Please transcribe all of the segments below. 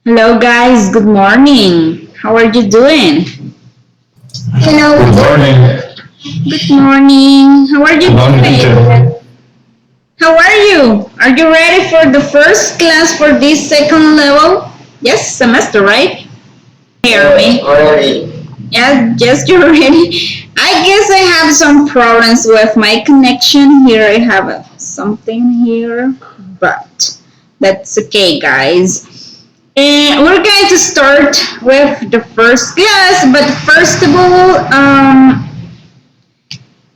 Hello guys, good morning. How are you doing? Hello. Good morning. Good morning. How are you Good morning, doing? teacher. How are you? Are you ready for the first class for this second level? Yes, semester, right? Hear Yes, me? already. Yeah, yes, you're ready. I guess I have some problems with my connection here. I have something here, but that's okay, guys. And we're going to start with the first class, but first of all,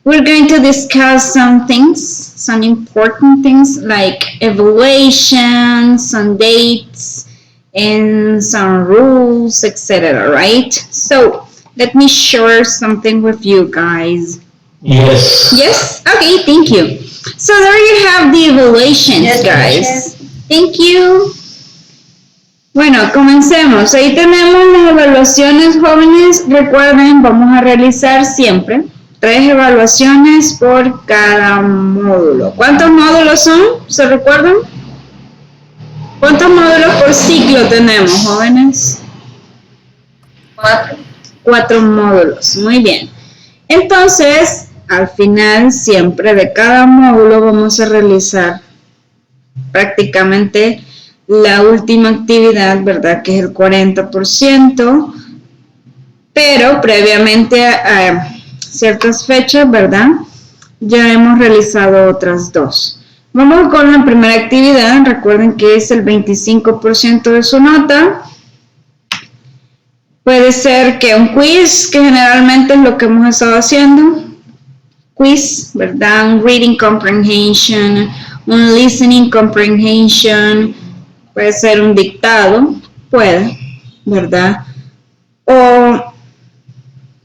we're going to discuss some things, some important things like evaluation, some dates, and some rules, etc. Right? So let me share something with you guys. Yes. Yes? Okay, thank you. So there you have the evaluations, Yes, guys. teacher. Thank you. Bueno, comencemos. Ahí tenemos las evaluaciones, jóvenes. Recuerden, vamos a realizar siempre 3 evaluaciones por cada módulo. ¿Cuántos módulos son? ¿Se recuerdan? ¿Cuántos módulos por ciclo tenemos, jóvenes? 4. 4 módulos. Muy bien. Entonces, al final siempre de cada módulo vamos a realizar prácticamente la última actividad, ¿verdad? Que es el 40%, pero previamente a ciertas fechas, ¿verdad? Ya hemos realizado otras 2. Vamos con la primera actividad, recuerden que es el 25% de su nota. Puede ser que un quiz, que generalmente es lo que hemos estado haciendo. Quiz, ¿verdad? Un reading comprehension, un listening comprehension, puede ser un dictado, puede, ¿verdad? O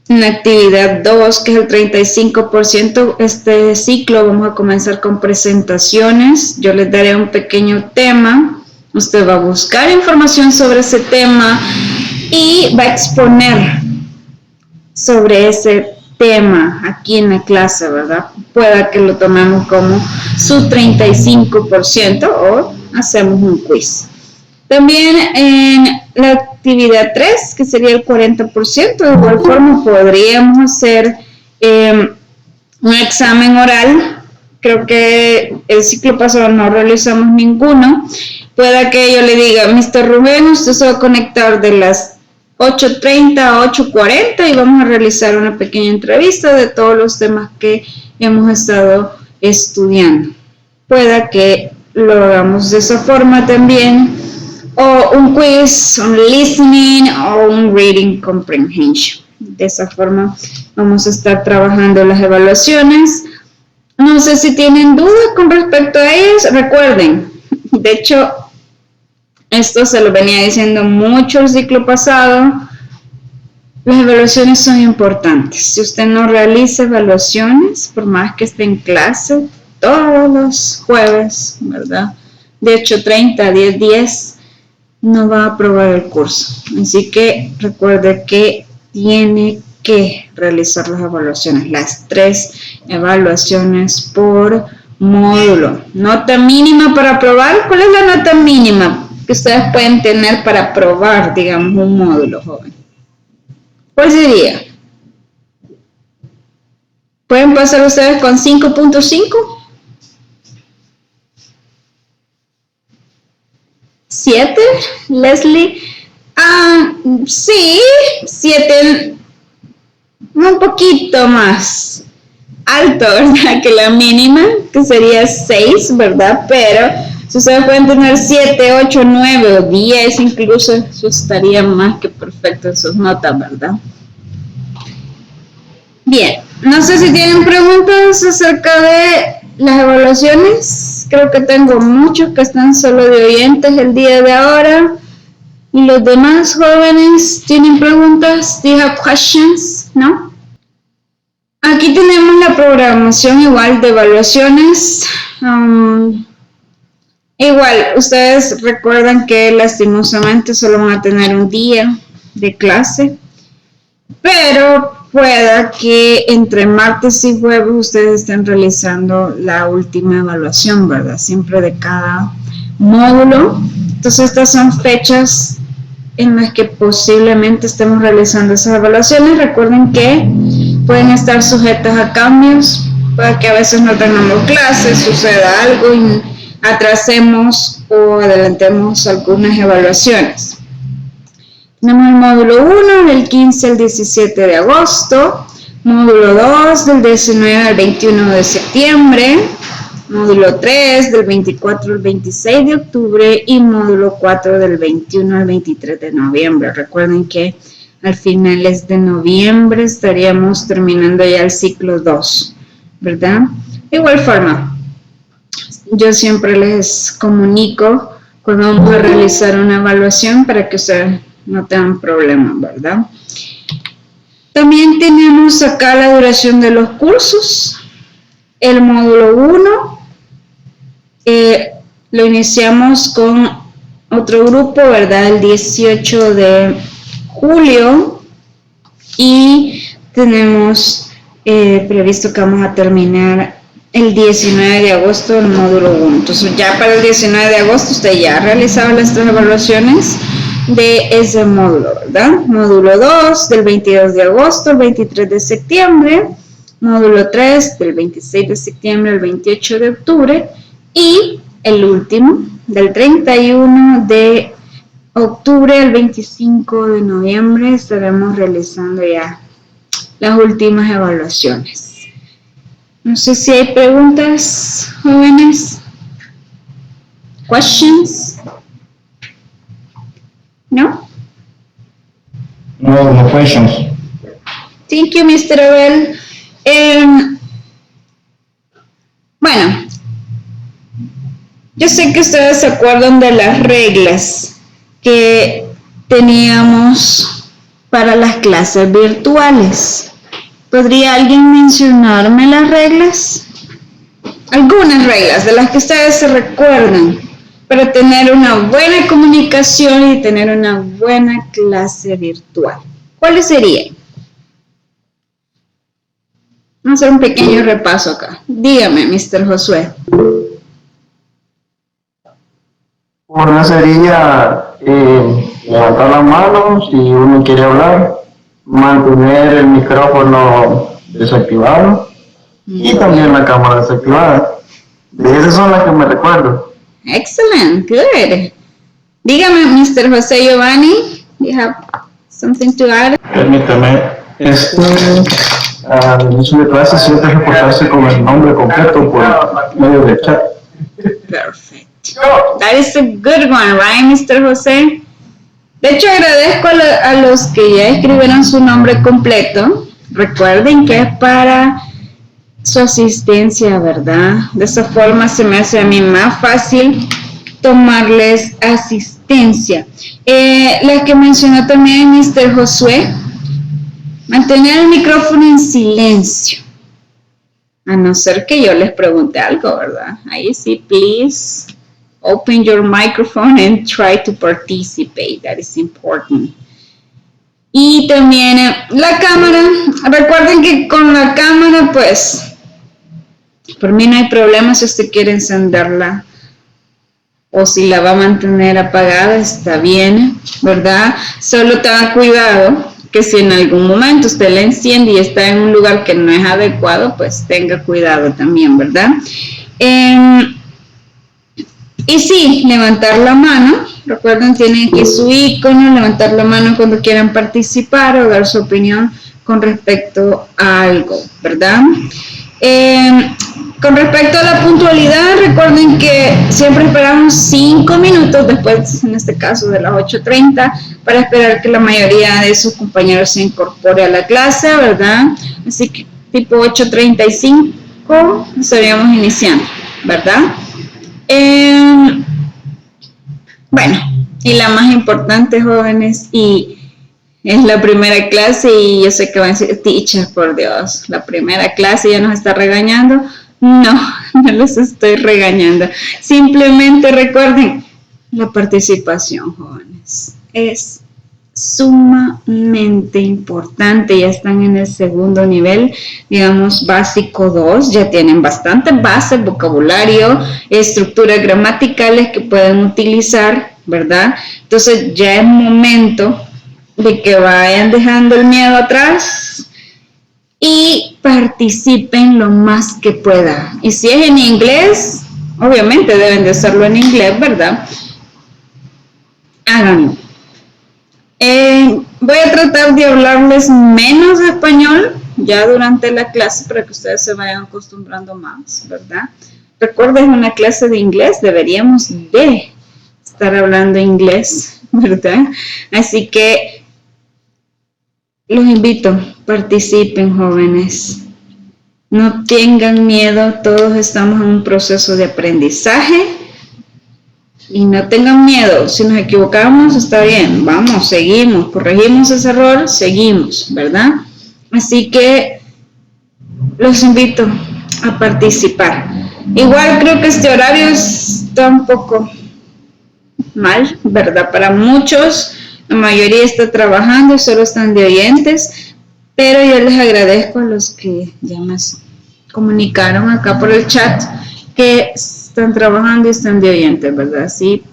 una actividad 2, que es el 35%. Este ciclo vamos a comenzar con presentaciones. Yo les daré un pequeño tema. Usted va a buscar información sobre ese tema y va a exponer sobre ese tema aquí en la clase, ¿verdad? Pueda que lo tomemos como su 35% o hacemos un quiz. También en la actividad 3, que sería el 40%, de igual forma podríamos hacer un examen oral. Creo que el ciclo pasado no realizamos ninguno. Pueda que yo le diga, Mr. Rubén, usted se va a conectar de las 8:30 a 8:40 y vamos a realizar una pequeña entrevista de todos los temas que hemos estado estudiando. Pueda que lo hagamos de esa forma también, o un quiz, un listening o un reading comprehension. De esa forma vamos a estar trabajando las evaluaciones. No sé si tienen dudas con respecto a ellas. Recuerden, de hecho, esto se lo venía diciendo mucho el ciclo pasado. Las evaluaciones son importantes. Si usted no realiza evaluaciones, por más que esté en clase todos los jueves, ¿verdad? De 8:30 a 10:10, no va a aprobar el curso. Así que recuerde que tiene que realizar las evaluaciones, las 3 evaluaciones por módulo. Nota mínima para aprobar. ¿Cuál es la nota mínima que ustedes pueden tener para aprobar, digamos, un módulo, joven? ¿Cuál sería? ¿Pueden pasar ustedes con 5.5? 7, Leslie. Sí, 7, un poquito más alto, ¿verdad? Que la mínima, que sería 6, ¿verdad? Pero si ustedes pueden tener 7, 8, 9 o 10, incluso eso estaría más que perfecto en sus notas, ¿verdad? Bien, no sé si tienen preguntas acerca de las evaluaciones. Creo que tengo muchos que están solo de oyentes el día de ahora. ¿Y los demás jóvenes tienen preguntas? ¿Do you have questions? ¿No? Aquí tenemos la programación igual de evaluaciones. Igual, ustedes recuerdan que lastimosamente solo van a tener un día de clase, pero pueda que entre martes y jueves ustedes estén realizando la última evaluación, ¿verdad? Siempre de cada módulo. Entonces estas son fechas en las que posiblemente estemos realizando esas evaluaciones. Recuerden que pueden estar sujetas a cambios, para que a veces no tengamos clases, suceda algo y atrasemos o adelantemos algunas evaluaciones. Tenemos el módulo 1 del 15 al 17 de agosto, módulo 2 del 19 al 21 de septiembre, módulo 3 del 24 al 26 de octubre y módulo 4 del 21 al 23 de noviembre. Recuerden que al finales de noviembre estaríamos terminando ya el ciclo 2, ¿verdad? De igual forma, yo siempre les comunico cuando vamos a realizar una evaluación para que ustedes no tengan problemas, ¿verdad? También tenemos acá la duración de los cursos. El módulo 1 lo iniciamos con otro grupo, ¿verdad? El 18 de julio y tenemos previsto que vamos a terminar el 19 de agosto el módulo 1. Entonces ya para el 19 de agosto usted ya ha realizado las 3 evaluaciones de ese módulo, ¿verdad? Módulo 2 del 22 de agosto al 23 de septiembre, módulo 3 del 26 de septiembre al 28 de octubre y el último del 31 de octubre al 25 de noviembre estaremos realizando ya las últimas evaluaciones. No sé si hay preguntas, jóvenes. Questions? No? No questions. Thank you, Mr. Abel. Bueno, yo sé que ustedes se acuerdan de las reglas que teníamos para las clases virtuales. ¿Podría alguien mencionarme las reglas? Algunas reglas de las que ustedes se recuerdan para tener una buena comunicación y tener una buena clase virtual. ¿Cuáles serían? Vamos a hacer un pequeño repaso acá. Dígame, Mr. Josué. Una sería levantar la mano si uno quiere hablar, mantener el micrófono desactivado y también la cámara desactivada. De esas son las que me recuerdo. Excellent, good. Dígame, Mr. José Giovanni, do you have something to add? Permítame, al inicio de clase siempre reportarse con el nombre completo por medio del chat. Perfect. That is a good one, right, Mr. José? De hecho, agradezco a los que ya escribieron su nombre completo. Recuerden que es para su asistencia, ¿verdad? De esa forma se me hace a mí más fácil tomarles asistencia. La que mencionó también Mr. Josué, mantener el micrófono en silencio. A no ser que yo les pregunte algo, ¿verdad? Ahí sí, please open your microphone and try to participate. That is important. Y también la cámara. Recuerden que con la cámara, pues, por mí no hay problema si usted quiere encenderla o si la va a mantener apagada, está bien, ¿verdad? Solo tenga cuidado que si en algún momento usted la enciende y está en un lugar que no es adecuado, pues tenga cuidado también, ¿verdad? Y sí, levantar la mano. Recuerden, tienen aquí su icono, levantar la mano cuando quieran participar o dar su opinión con respecto a algo, ¿verdad? Con respecto a la puntualidad, recuerden que siempre esperamos 5 minutos después, en este caso de las 8:30, para esperar que la mayoría de sus compañeros se incorpore a la clase, ¿verdad? Así que tipo 8:35 estaríamos iniciando, ¿verdad? Bueno, y la más importante, jóvenes, y es la primera clase, y yo sé que van a decir, teacher, por Dios, la primera clase ya nos está regañando. No, no los estoy regañando. Simplemente recuerden, la participación, jóvenes, es sumamente importante. Ya están en el segundo nivel, digamos básico 2, ya tienen bastante base, vocabulario, estructuras gramaticales que pueden utilizar ¿verdad? Entonces ya es momento de que vayan dejando el miedo atrás y participen lo más que puedan. Y si es en inglés, obviamente deben de hacerlo en inglés, ¿verdad? Háganlo. Voy a tratar de hablarles menos español ya durante la clase para que ustedes se vayan acostumbrando más, ¿verdad? Recuerden, es una clase de inglés, deberíamos de estar hablando inglés, ¿verdad? Así que los invito, participen, jóvenes. No tengan miedo, todos estamos en un proceso de aprendizaje. Y no tengan miedo, si nos equivocamos está bien, vamos, seguimos, corregimos ese error, seguimos, ¿verdad? Así que los invito a participar. Igual creo que este horario está un poco mal, ¿verdad? Para muchos, la mayoría está trabajando y solo están de oyentes, pero yo les agradezco a los que ya me comunicaron acá por el chat que están trabajando y están de oyentes, ¿verdad? Sí,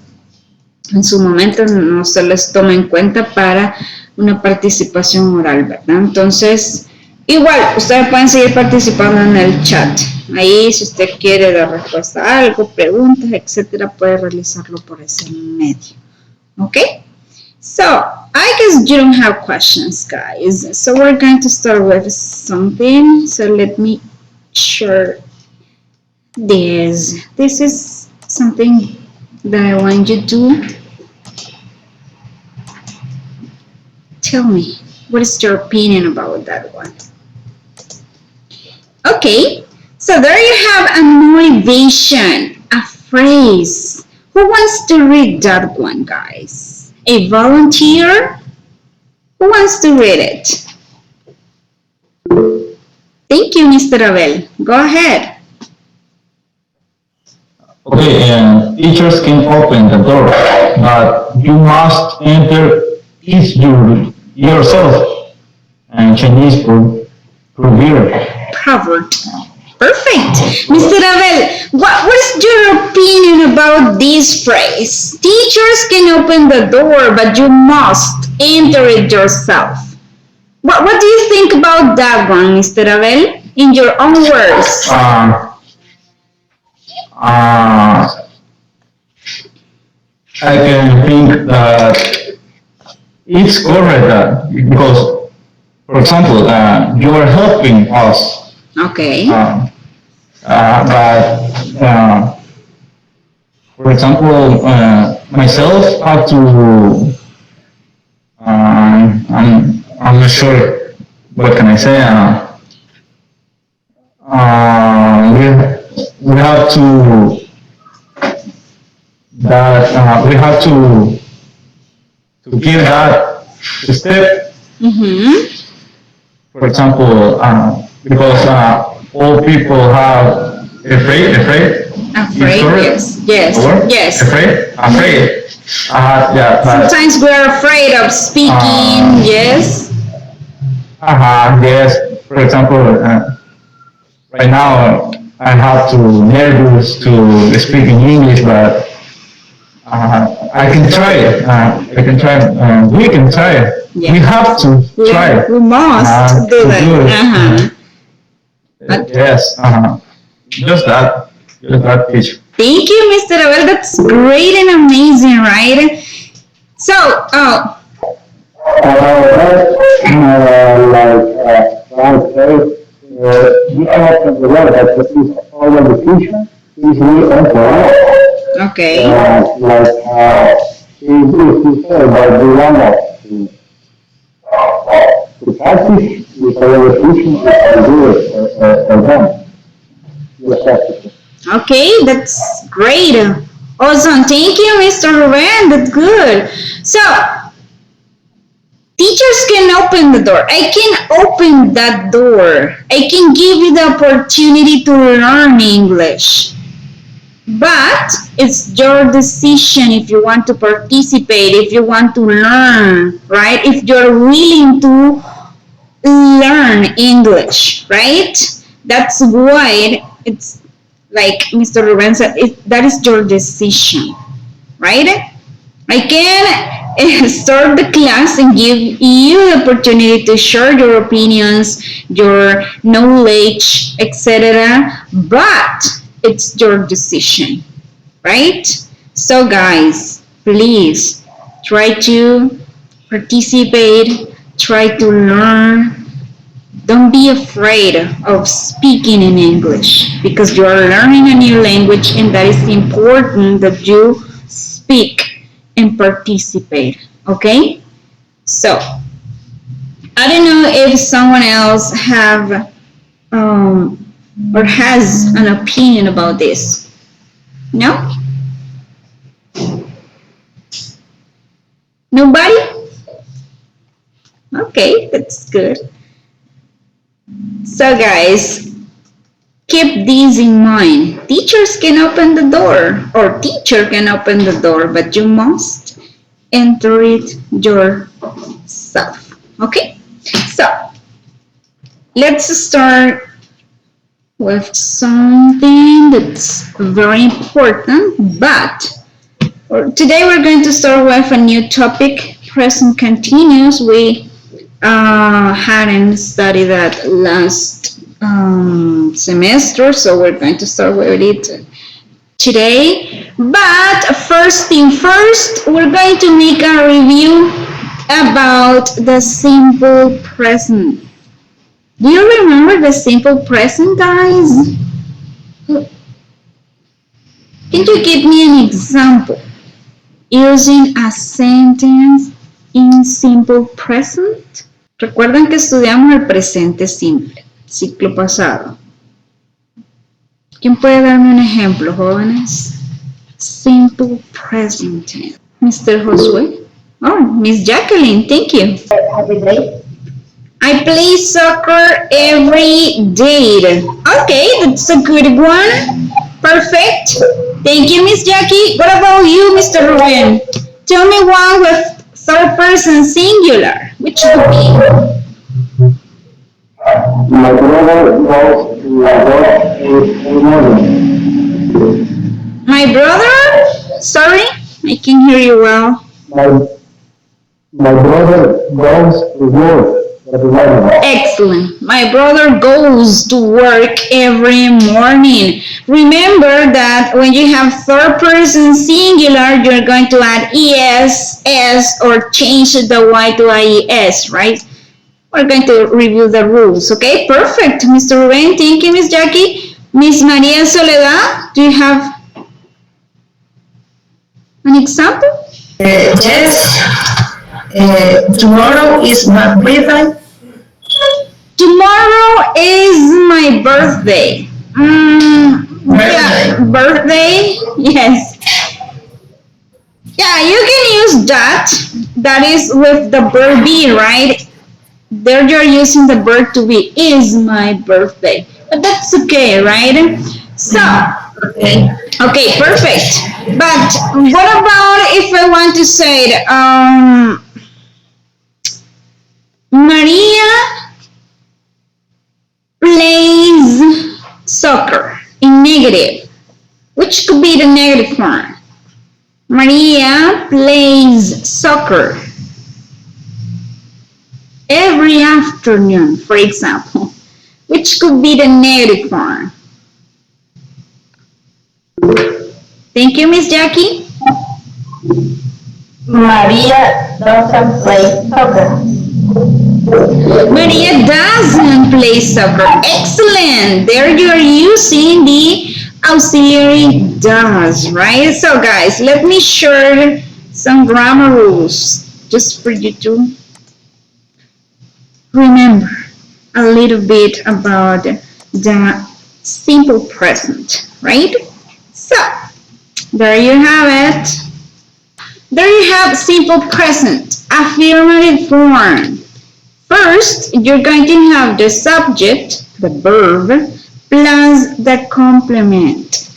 en su momento no se les toma en cuenta para una participación oral, ¿verdad? Entonces, igual, ustedes pueden seguir participando en el chat. Ahí, si usted quiere dar respuesta a algo, preguntas, etcétera, puede realizarlo por ese medio. ¿Ok? So, I guess you don't have questions, guys. So, we're going to start with something. So, let me share this. This is something that I want you to tell me. What is your opinion about that one? Okay, so there you have a motivation, a phrase. Who wants to read that one, guys? A volunteer? Who wants to read it? Thank you, Mr. Abel. Go ahead. Okay, teachers can open the door, but you must enter each yourself. And Chinese proverb. Proverb. Perfect. Mr. Abel, what is your opinion about this phrase? Teachers can open the door, but you must enter it yourself. What do you think about that one, Mr. Abel? In your own words. I can think that it's correct because, for example, you are helping us. Okay. But for example, myself have to. I'm not sure. What can I say? We have to. That we have to give that step. Mm-hmm. For example, because all people have afraid, yes, yes. Afraid. Yeah, but, sometimes we're afraid of speaking, yes. Yes. For example, right now I have to nervous to speak in English, but I can try it. I can try it. We can try it. Yeah. We have to try it. We must do that. Yes. Just that teacher. Thank you, Mr. Abel. That's great and amazing, right? So, you open the door that is all of the teacher is really open. okay. She said that we want to practice with our teaching and do it for them. Yes, Okay, that's great. Awesome. Thank you, Mr. Ruben. That's good. So, teachers can open the door. I can open that door. I can give you the opportunity to learn English. But it's your decision if you want to participate, if you want to learn, right? If you're willing to learn English, right? That's why it's like Mr. Ruben said, that is your decision, right? I can start the class and give you the opportunity to share your opinions, your knowledge, etc. But it's your decision, right? So, guys, please try to participate, try to learn. Don't be afraid of speaking in English because you are learning a new language and that is important that you speak and participate. Okay? So, I don't know if someone else have or has an opinion about this. No? Nobody? Okay, that's good. So, guys, keep these in mind. Teachers can open the door, or teacher can open the door, but you must enter it yourself. Okay? So, let's start with something that's very important, but today we're going to start with a new topic, present continuous. We hadn't studied that last semester, so we're going to start with it today. But first thing first, we're going to make a review about the simple present. Do you remember the simple present, guys? Can you give me an example using a sentence in simple present? Recuerdan que estudiamos el presente simple, ciclo pasado. ¿Quién puede darme un ejemplo, jóvenes? Simple present tense. Mr. Josué? Oh, Miss Jacqueline, thank you. Every day. I play soccer every day. Okay, that's a good one. Perfect. Thank you, Miss Jackie. What about you, Mr. Ruben? Tell me one with third person singular. Which would be? My brother goes to work every morning. My brother? Sorry, I can hear you well. My brother goes to work every morning. Excellent. My brother goes to work every morning. Remember that when you have third person singular, you're going to add es, s, or change the y to ies, right? We're going to review the rules, okay? Perfect, Mr. Ruben. Thank you, Miss Jackie. Miss Maria Soledad, do you have an example? Yes. Tomorrow is my birthday. Tomorrow is my birthday. Yeah, birthday. Yes. Yeah, you can use that. That is with the verb be, right? There you're using the verb to be. Is my birthday. But that's okay, right? So, okay, perfect. But what about if I want to say it? Maria plays soccer in negative. Which could be the negative form? Maria plays soccer every afternoon, for example. Which could be the negative form? Thank you, Miss Jackie. Maria doesn't play soccer. Maria doesn't play soccer. Excellent. There you are using the auxiliary does, right? So guys, let me share some grammar rules just for you to remember a little bit about the simple present, right? So, there you have it. There you have simple present, affirmative form. First, you're going to have the subject, the verb, plus the complement.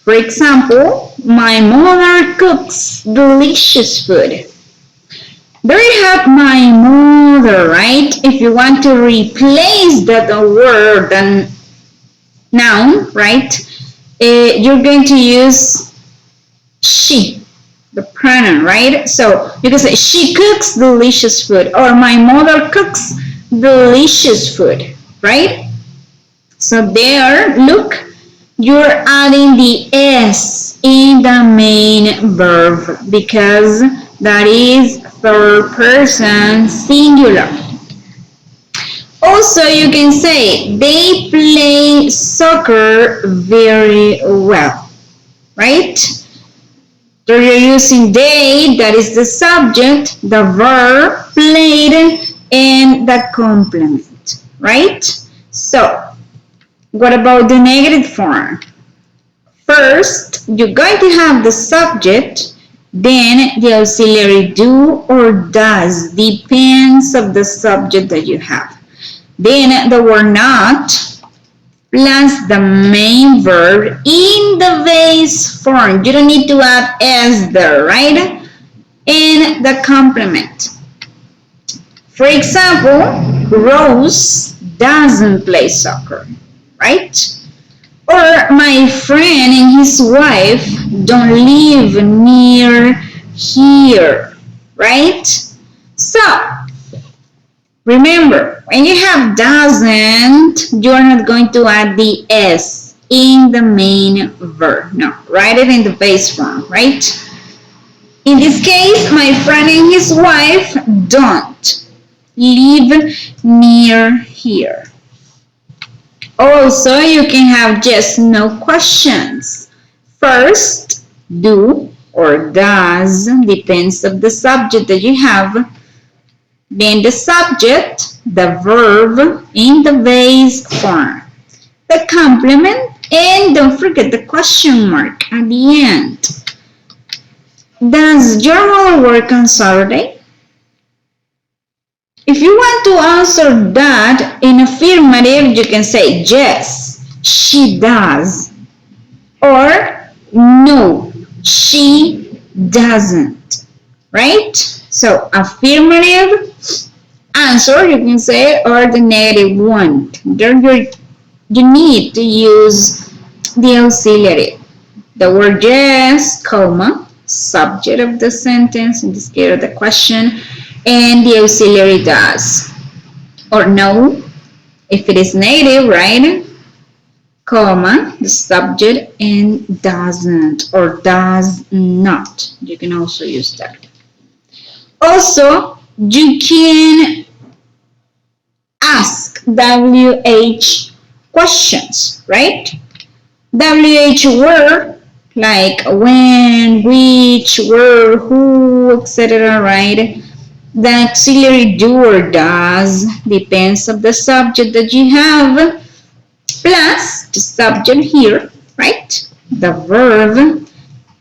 For example, my mother cooks delicious food. There you have my mother, right? If you want to replace that word and noun, right? You're going to use she. the pronoun, right? So you can say she cooks delicious food, or my mother cooks delicious food, right? So there, look, you're adding the s in the main verb because that is third person singular. Also, you can say they play soccer very well, right? So you're using they, that is the subject, the verb played, and the complement, right? So, what about the negative form? First, you're going to have the subject, then the auxiliary do or does, depends of the subject that you have. Then the word not, plus the main verb in the base form. You don't need to add s there, right? And the complement. For example, Rose doesn't play soccer, right? Or my friend and his wife don't live near here, right? So, remember, when you have doesn't, you're not going to add the s in the main verb. No, write it in the base form, right? In this case, my friend and his wife don't live near here. Also, you can have just no questions. First, do or does, depends of the subject that you have. Then the subject, the verb in the base form, the complement, and don't forget the question mark at the end. Does your mother work on Saturday? If you want to answer that in affirmative, you can say yes, she does, or no, she doesn't, right? So affirmative answer, you can say, or the negative one. There you need to use the auxiliary. The word yes, comma, subject of the sentence, in this case of the question, and the auxiliary does. Or no, if it is negative, right? Comma, the subject, and doesn't or does not. You can also use that. Also, you can ask WH questions, right? WH word, like when, which, where, who, etc., right? The auxiliary do or does depends of the subject that you have, plus the subject here, right? The verb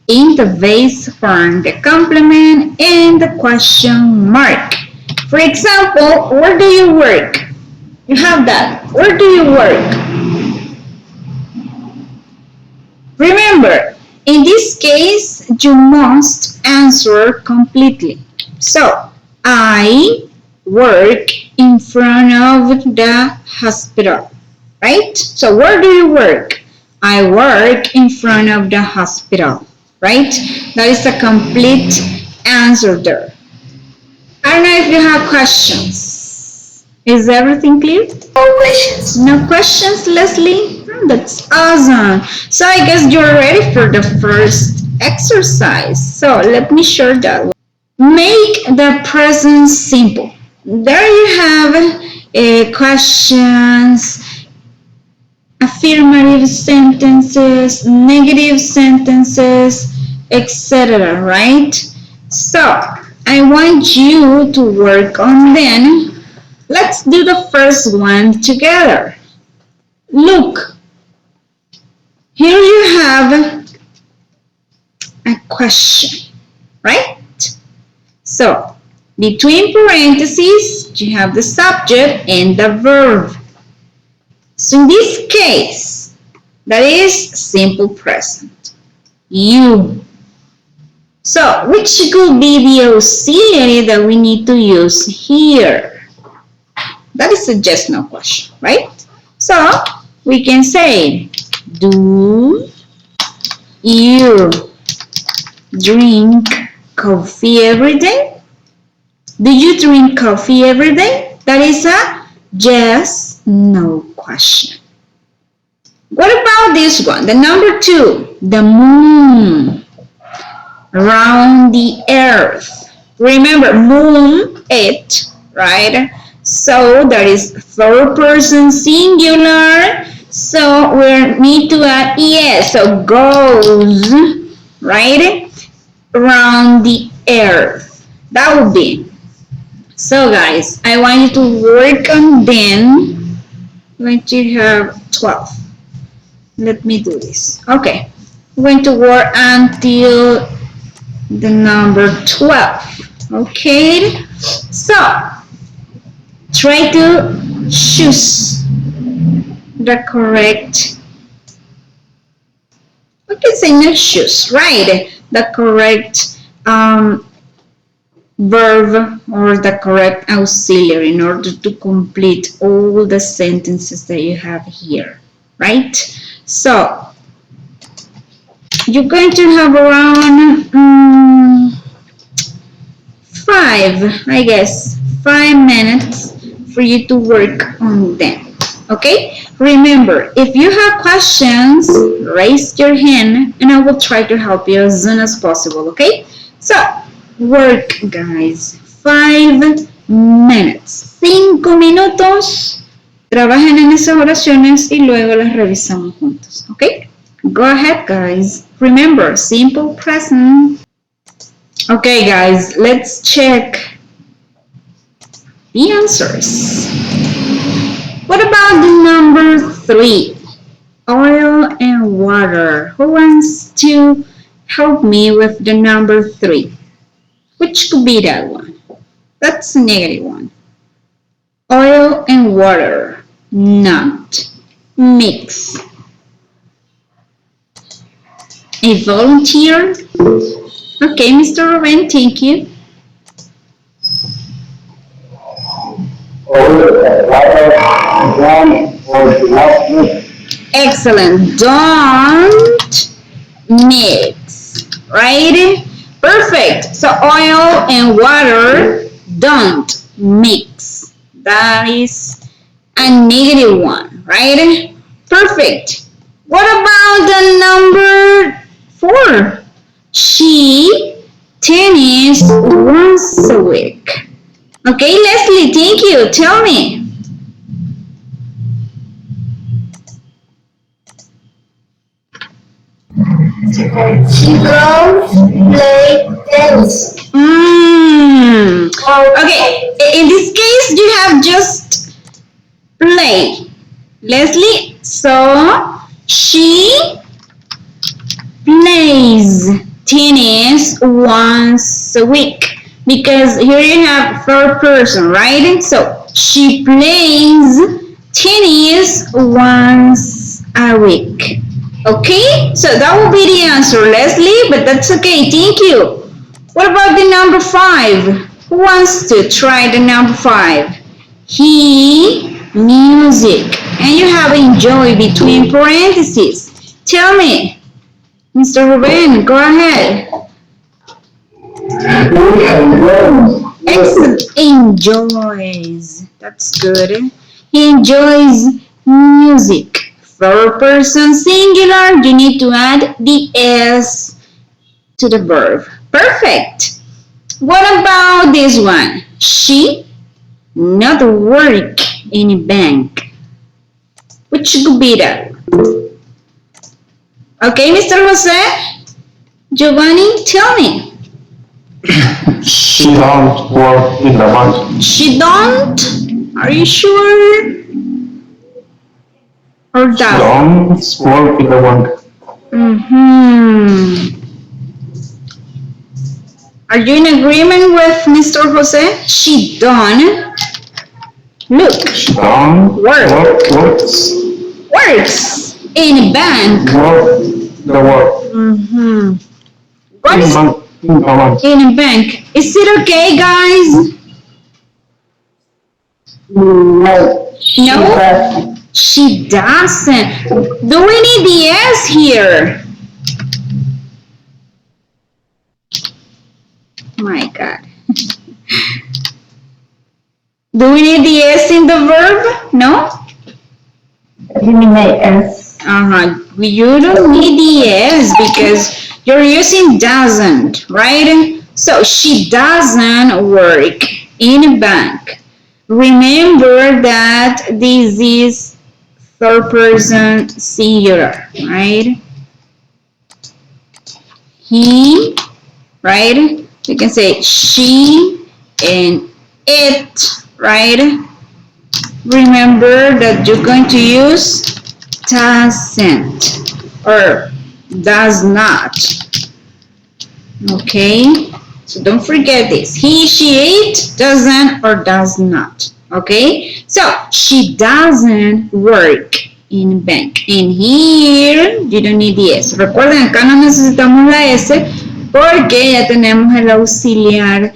in the base form, the complement, and the question mark. For example, where do you work? You have that. Where do you work? Remember, in this case, you must answer completely. So, I work in front of the hospital, right? So, where do you work? I work in front of the hospital, right? That is a complete answer there. I don't know if you have questions. Is everything clear? No questions. No questions, Leslie? That's awesome. So I guess you're ready for the first exercise. So let me show that. Make the present simple. There you have questions, affirmative sentences, negative sentences, etc. Right? So I want you to work on them. Let's do the first one together. Look, here you have a question, right? So, between parentheses, you have the subject and the verb. So, in this case, that is simple present. You. So, which could be the auxiliary that we need to use here? That is a just no question, right? So, we can say, do you drink coffee every day? Do you drink coffee every day? That is a yes, no question. What about this one? The number 2, the moon around the earth. Remember, moon, it, right? So that is third person singular. So we need to add es. So goes, right? Around the earth. That would be. So guys, I want you to work on them. I'm going to have 12. Let me do this. Okay. I'm going to work until the number 12. Okay. So, try to choose the correct, we can say not choose, right? The correct verb or the correct auxiliary in order to complete all the sentences that you have here, right? So, you're going to have around 5 minutes for you to work on them. Okay? Remember, if you have questions, raise your hand and I will try to help you as soon as possible. Okay? So, work, guys. 5 minutes. 5 minutos. Trabajen en esas oraciones y luego las revisamos juntos. Okay? Go ahead, guys. Remember, simple present. Okay, guys, let's check the answers. What about the number 3? Oil and water. Who wants to help me with the number 3? Which could be that one? That's a negative one. Oil and water. Not. Mix. A volunteer? Okay, Mr. Ruben, thank you. Excellent. Don't mix, right? Perfect. So oil and water don't mix. That is a negative one, right? Perfect. What about the number 4? She tennis once a week. Okay, Leslie, thank you. Tell me. She goes play tennis. Okay, in this case, you have just play. Leslie, so she plays tennis once a week. Because here you have third person, right? So she plays tennis once a week. Okay? So that will be the answer, Leslie, but that's okay. Thank you. What about the number 5? Who wants to try the number 5? He, music. And you have enjoy between parentheses. Tell me. Mr. Ruben, go ahead. Excellent. Enjoys. That's good. He enjoys music. Third person singular, you need to add the S to the verb. Perfect. What about this one? She not work in a bank. Which could be that? Okay, Mr. Jose? Giovanni, tell me. She don't work in the bank. She don't? Are you sure? Or She does? don't work in the bank. Are you in agreement with Mr. Jose? She don't. Look. She don't works Works in a bank. work the work. What is In the bank. in a bank? Is it okay, guys? No. No? She doesn't. Do we need the S here? My God. Do we need the S in the verb? No? Eliminate S. You don't need the S because you're using doesn't, right? So she doesn't work in a bank. Remember that this is third person singular, right? He, right? You can say she and it, right? Remember that you're going to use doesn't or does not. Okay? So don't forget this. He, she, it, doesn't or does not. Okay? So she doesn't work in bank. In here, you don't need the S. Recuerden, acá no necesitamos la S porque ya tenemos el auxiliar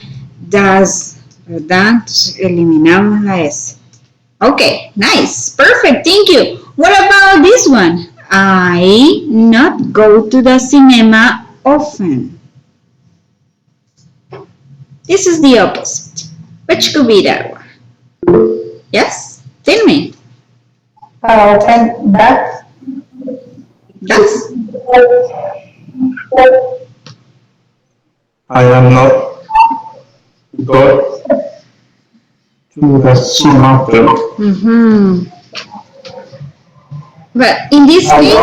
does, ¿verdad? Entonces eliminamos la S. Okay, nice, perfect, thank you. What about this one? I not go to the cinema often. This is the opposite. Which could be that one? Yes? Tell me. Often does. That's I am not go to the cinema. But in this I case,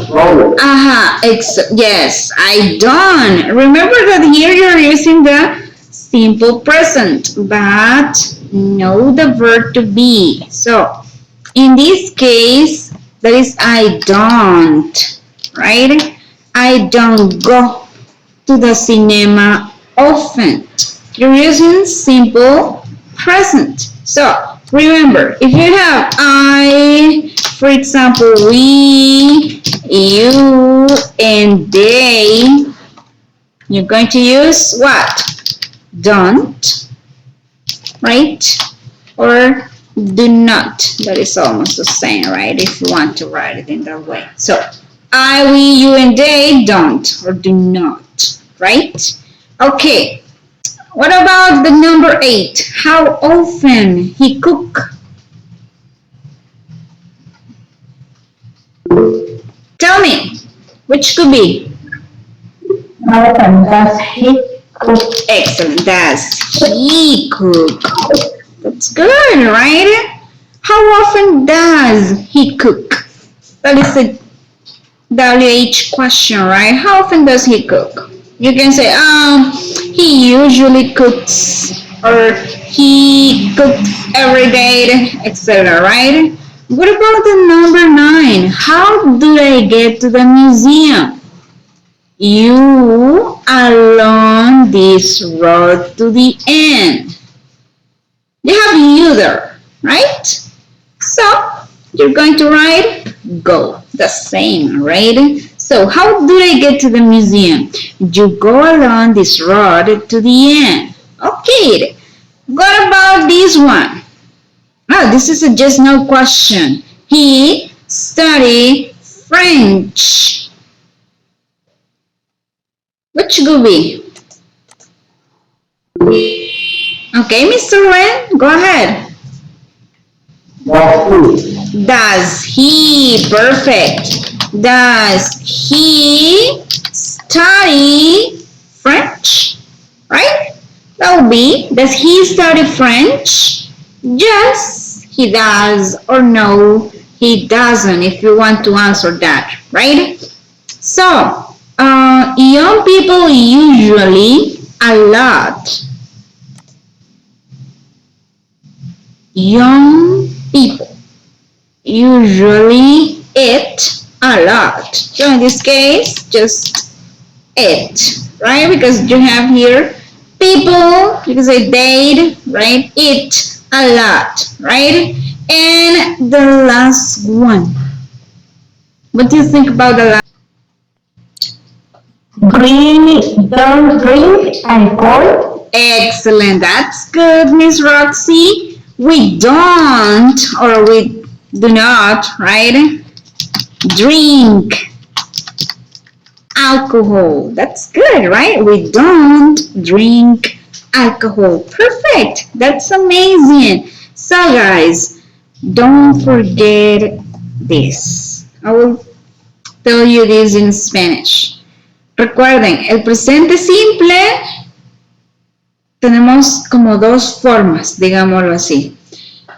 don't. yes, I don't. Remember that here you're using the simple present, but no the verb to be. So in this case, that is I don't, right? I don't go to the cinema often. You're using simple present. So remember, if you have I, for example, we, you, and they, you're going to use what? Don't, right? Or do not. That is almost the same, right? If you want to write it in that way. So I, we, you, and they don't or do not, right? Okay. What about the number 8? How often he cook? Tell me, which could be? How often does he cook? Excellent, does he cook? That's good, right? How often does he cook? That is a WH question, right? How often does he cook? You can say, he usually cooks, or he cooks every day, etc., right? What about the number 9? How do I get to the museum? You along this road to the end. You have you there, right? So you're going to write go, the same, right? So how do I get to the museum? You go along this road to the end. Okay, what about this one? Oh, this is a just no question. He studied French. Which could be? Okay, Mr. Wen, go ahead. Does he, perfect. Does he study French? Right? That would be, does he study French? Yes, he does, or no, he doesn't, if you want to answer that, right? So, young people usually a lot. Young people usually eat a lot. So in this case, just eat, right? Because you have here people, you can say they, right? Eat a lot, right? And the last one. What do you think about the last? Don't drink alcohol. Excellent, that's good, Miss Roxy. We don't, or we do not, right? Drink alcohol. That's good, right? We don't drink alcohol. Perfect. That's amazing. So guys, don't forget this. I will tell you this in Spanish. Recuerden, el presente simple tenemos como dos formas, digámoslo así.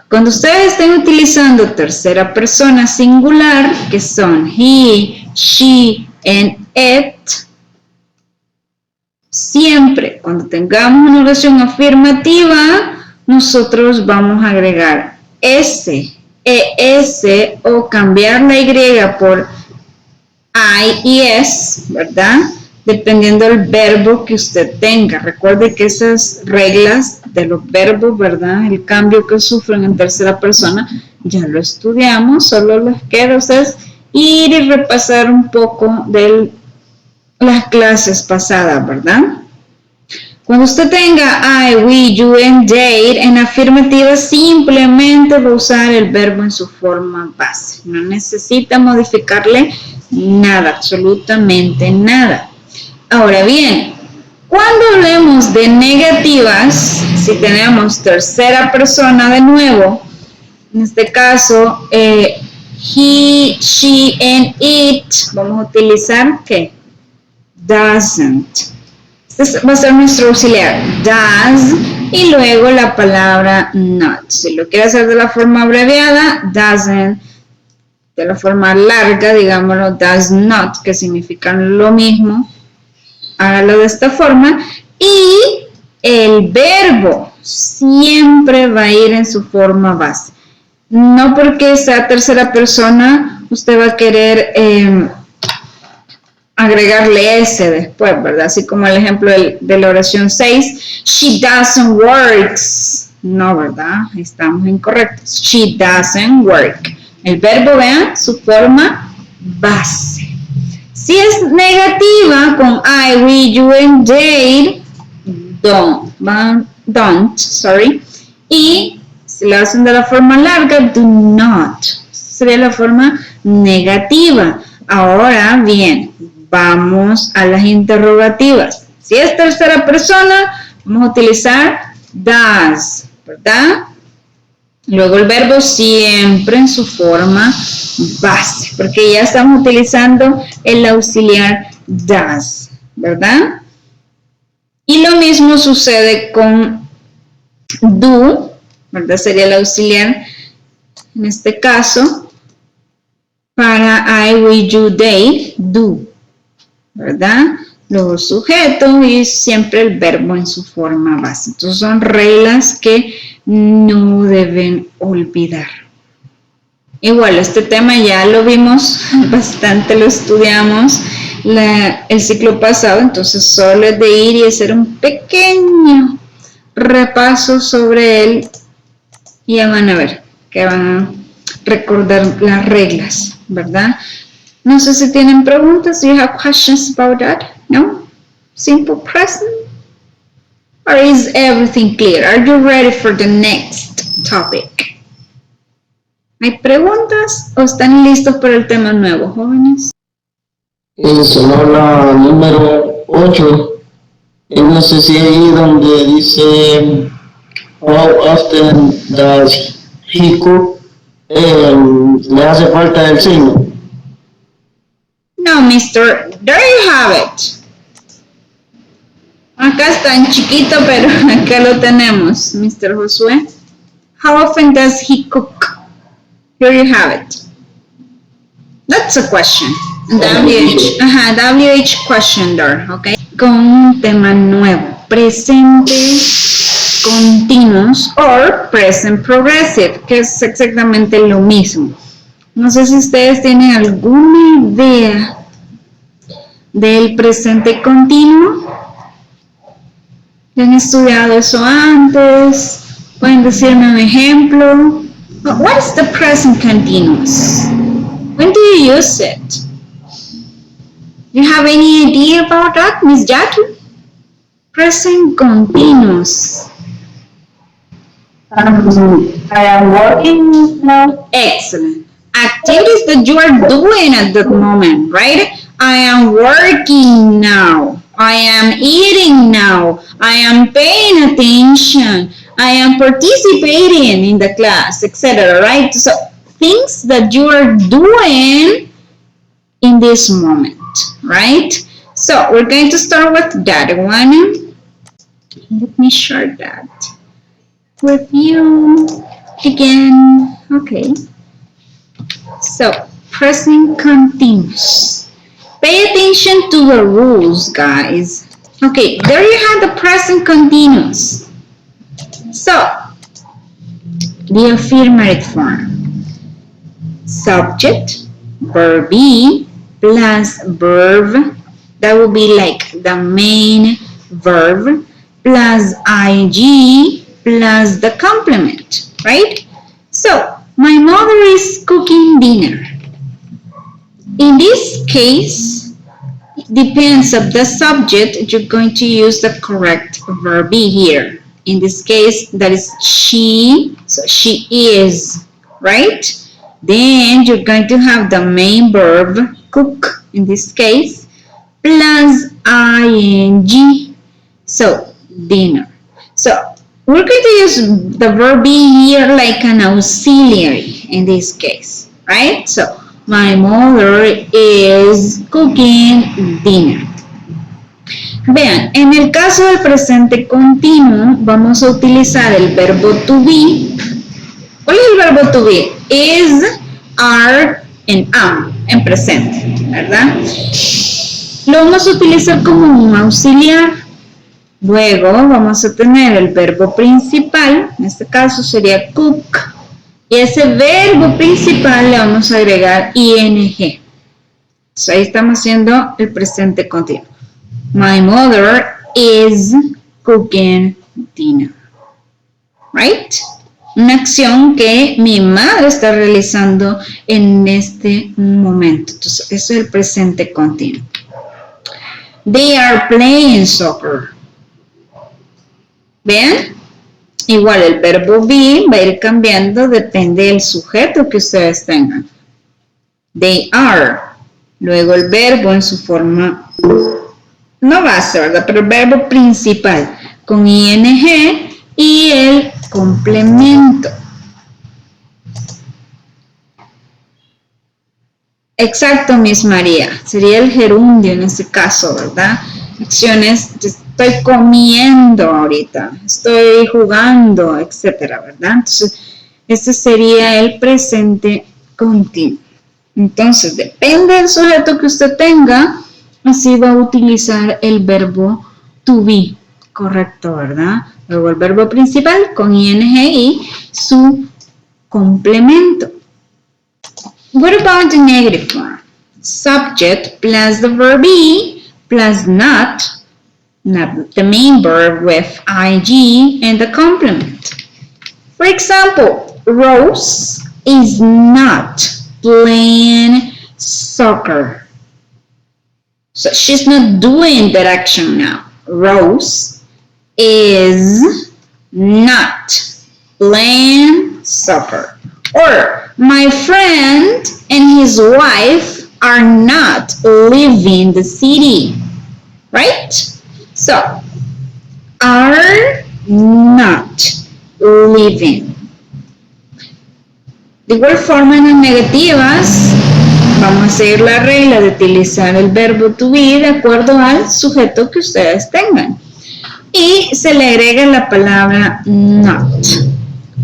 Cuando ustedes estén utilizando tercera persona singular, que son he, she, and it, siempre cuando tengamos una oración afirmativa, nosotros vamos a agregar S, ES o cambiar la Y por I y S, ¿verdad? Dependiendo del verbo que usted tenga. Recuerde que esas reglas de los verbos, ¿verdad? El cambio que sufren en tercera persona, ya lo estudiamos, solo les queda a ustedes ir y repasar un poco de las clases pasadas, ¿verdad? Cuando usted tenga I, we, you, and they en afirmativa, simplemente va a usar el verbo en su forma base. No necesita modificarle nada, absolutamente nada. Ahora bien, cuando hablemos de negativas, si tenemos tercera persona de nuevo, en este caso, he, she, and it, vamos a utilizar ¿qué? Doesn't. Este va a ser nuestro auxiliar, does, y luego la palabra not. Si lo quiere hacer de la forma abreviada, doesn't. De la forma larga, digámoslo, does not, que significan lo mismo. Hágalo de esta forma. Y el verbo siempre va a ir en su forma base. No porque sea tercera persona, usted va a querer agregarle S después, ¿verdad? Así como el ejemplo de la oración 6, she doesn't work. No, ¿verdad? Estamos incorrectos. She doesn't work. El verbo, vean, su forma base. Si es negativa con I, we, you, and they, don't, sorry. Y si lo hacen de la forma larga, do not. Sería la forma negativa. Ahora bien, vamos a las interrogativas. Si es tercera persona, vamos a utilizar does, ¿verdad? Luego el verbo siempre en su forma base, porque ya estamos utilizando el auxiliar does, ¿verdad? Y lo mismo sucede con do, ¿verdad? Sería el auxiliar, en este caso, para I, we, you, they, do, ¿verdad? Luego sujeto y siempre el verbo en su forma base. Entonces son reglas que no deben olvidar. Igual, este tema ya lo vimos bastante, lo estudiamos el ciclo pasado, entonces solo es de ir y hacer un pequeño repaso sobre él y ya van a ver que van a recordar las reglas, ¿verdad? No sé si tienen preguntas. Do you have questions about that? No? Simple present? Or is everything clear? Are you ready for the next topic? ¿Hay preguntas o están listos para el tema nuevo, jóvenes? Solo la número 8. No sé si ahí donde dice how often does he cook, le hace falta el signo. No, mister. There you have it. Acá está en chiquito, pero acá lo tenemos, Mr. Josué. How often does he cook? Here you have it. That's a question. WH question there, okay? Con un tema nuevo. Presentes continuos or present progressive, que es exactamente lo mismo. No sé si ustedes tienen alguna idea del presente continuo. ¿Ya han estudiado eso antes? ¿Pueden decirme un ejemplo? What is the present continuous? When do you use it? Do you have any idea about that, Miss Jackie? Present continuous. I am working now. Excellent. Activities that you are doing at that moment, right? I am working now. I am eating now. I am paying attention. I am participating in the class, etc. Right? So things that you are doing in this moment, right? So we're going to start with that one. Let me share that with you again. Okay. So present continuous. Pay attention to the rules, guys. Okay, there you have the present continuous. So, the affirmative form. Subject, verb be, plus verb. That will be like the main verb, plus ing, plus the complement, right? So, my mother is cooking dinner. In this case, depends of the subject, you're going to use the correct verb be here. In this case, that is she, so she is, right? Then you're going to have the main verb, cook, in this case, plus ing, so dinner. So we're going to use the verb be here like an auxiliary in this case, right? So my mother is cooking dinner. Vean, en el caso del presente continuo, vamos a utilizar el verbo to be. ¿Cuál es el verbo to be? Is, are, and am, en presente, ¿verdad? Lo vamos a utilizar como un auxiliar. Luego vamos a tener el verbo principal, en este caso sería cook, y ese verbo principal le vamos a agregar ing. Entonces ahí estamos haciendo el presente continuo. My mother is cooking dinner. Right? Una acción que mi madre está realizando en este momento. Entonces, eso es el presente continuo. They are playing soccer. ¿Vean? Igual el verbo be va a ir cambiando, depende del sujeto que ustedes tengan. They are. Luego el verbo en su forma, no base, ¿verdad? Pero el verbo principal con ing y el complemento. Exacto, Miss María. Sería el gerundio en este caso, ¿verdad? Acciones, estoy comiendo ahorita, estoy jugando, etcétera, ¿verdad? Entonces, este sería el presente continuo. Entonces, depende del sujeto que usted tenga, así va a utilizar el verbo to be, correcto, ¿verdad? Luego el verbo principal con ing y su complemento. What about the negative form? Subject plus the verb be plus not the main verb with ing and the complement. For example, Rose is not playing soccer. So she's not doing that action now. Rose is not playing soccer. Or my friend and his wife are not leaving the city. Right? So, are not leaving. De igual forma en las negativas, vamos a seguir la regla de utilizar el verbo to be de acuerdo al sujeto que ustedes tengan. Y se le agrega la palabra not.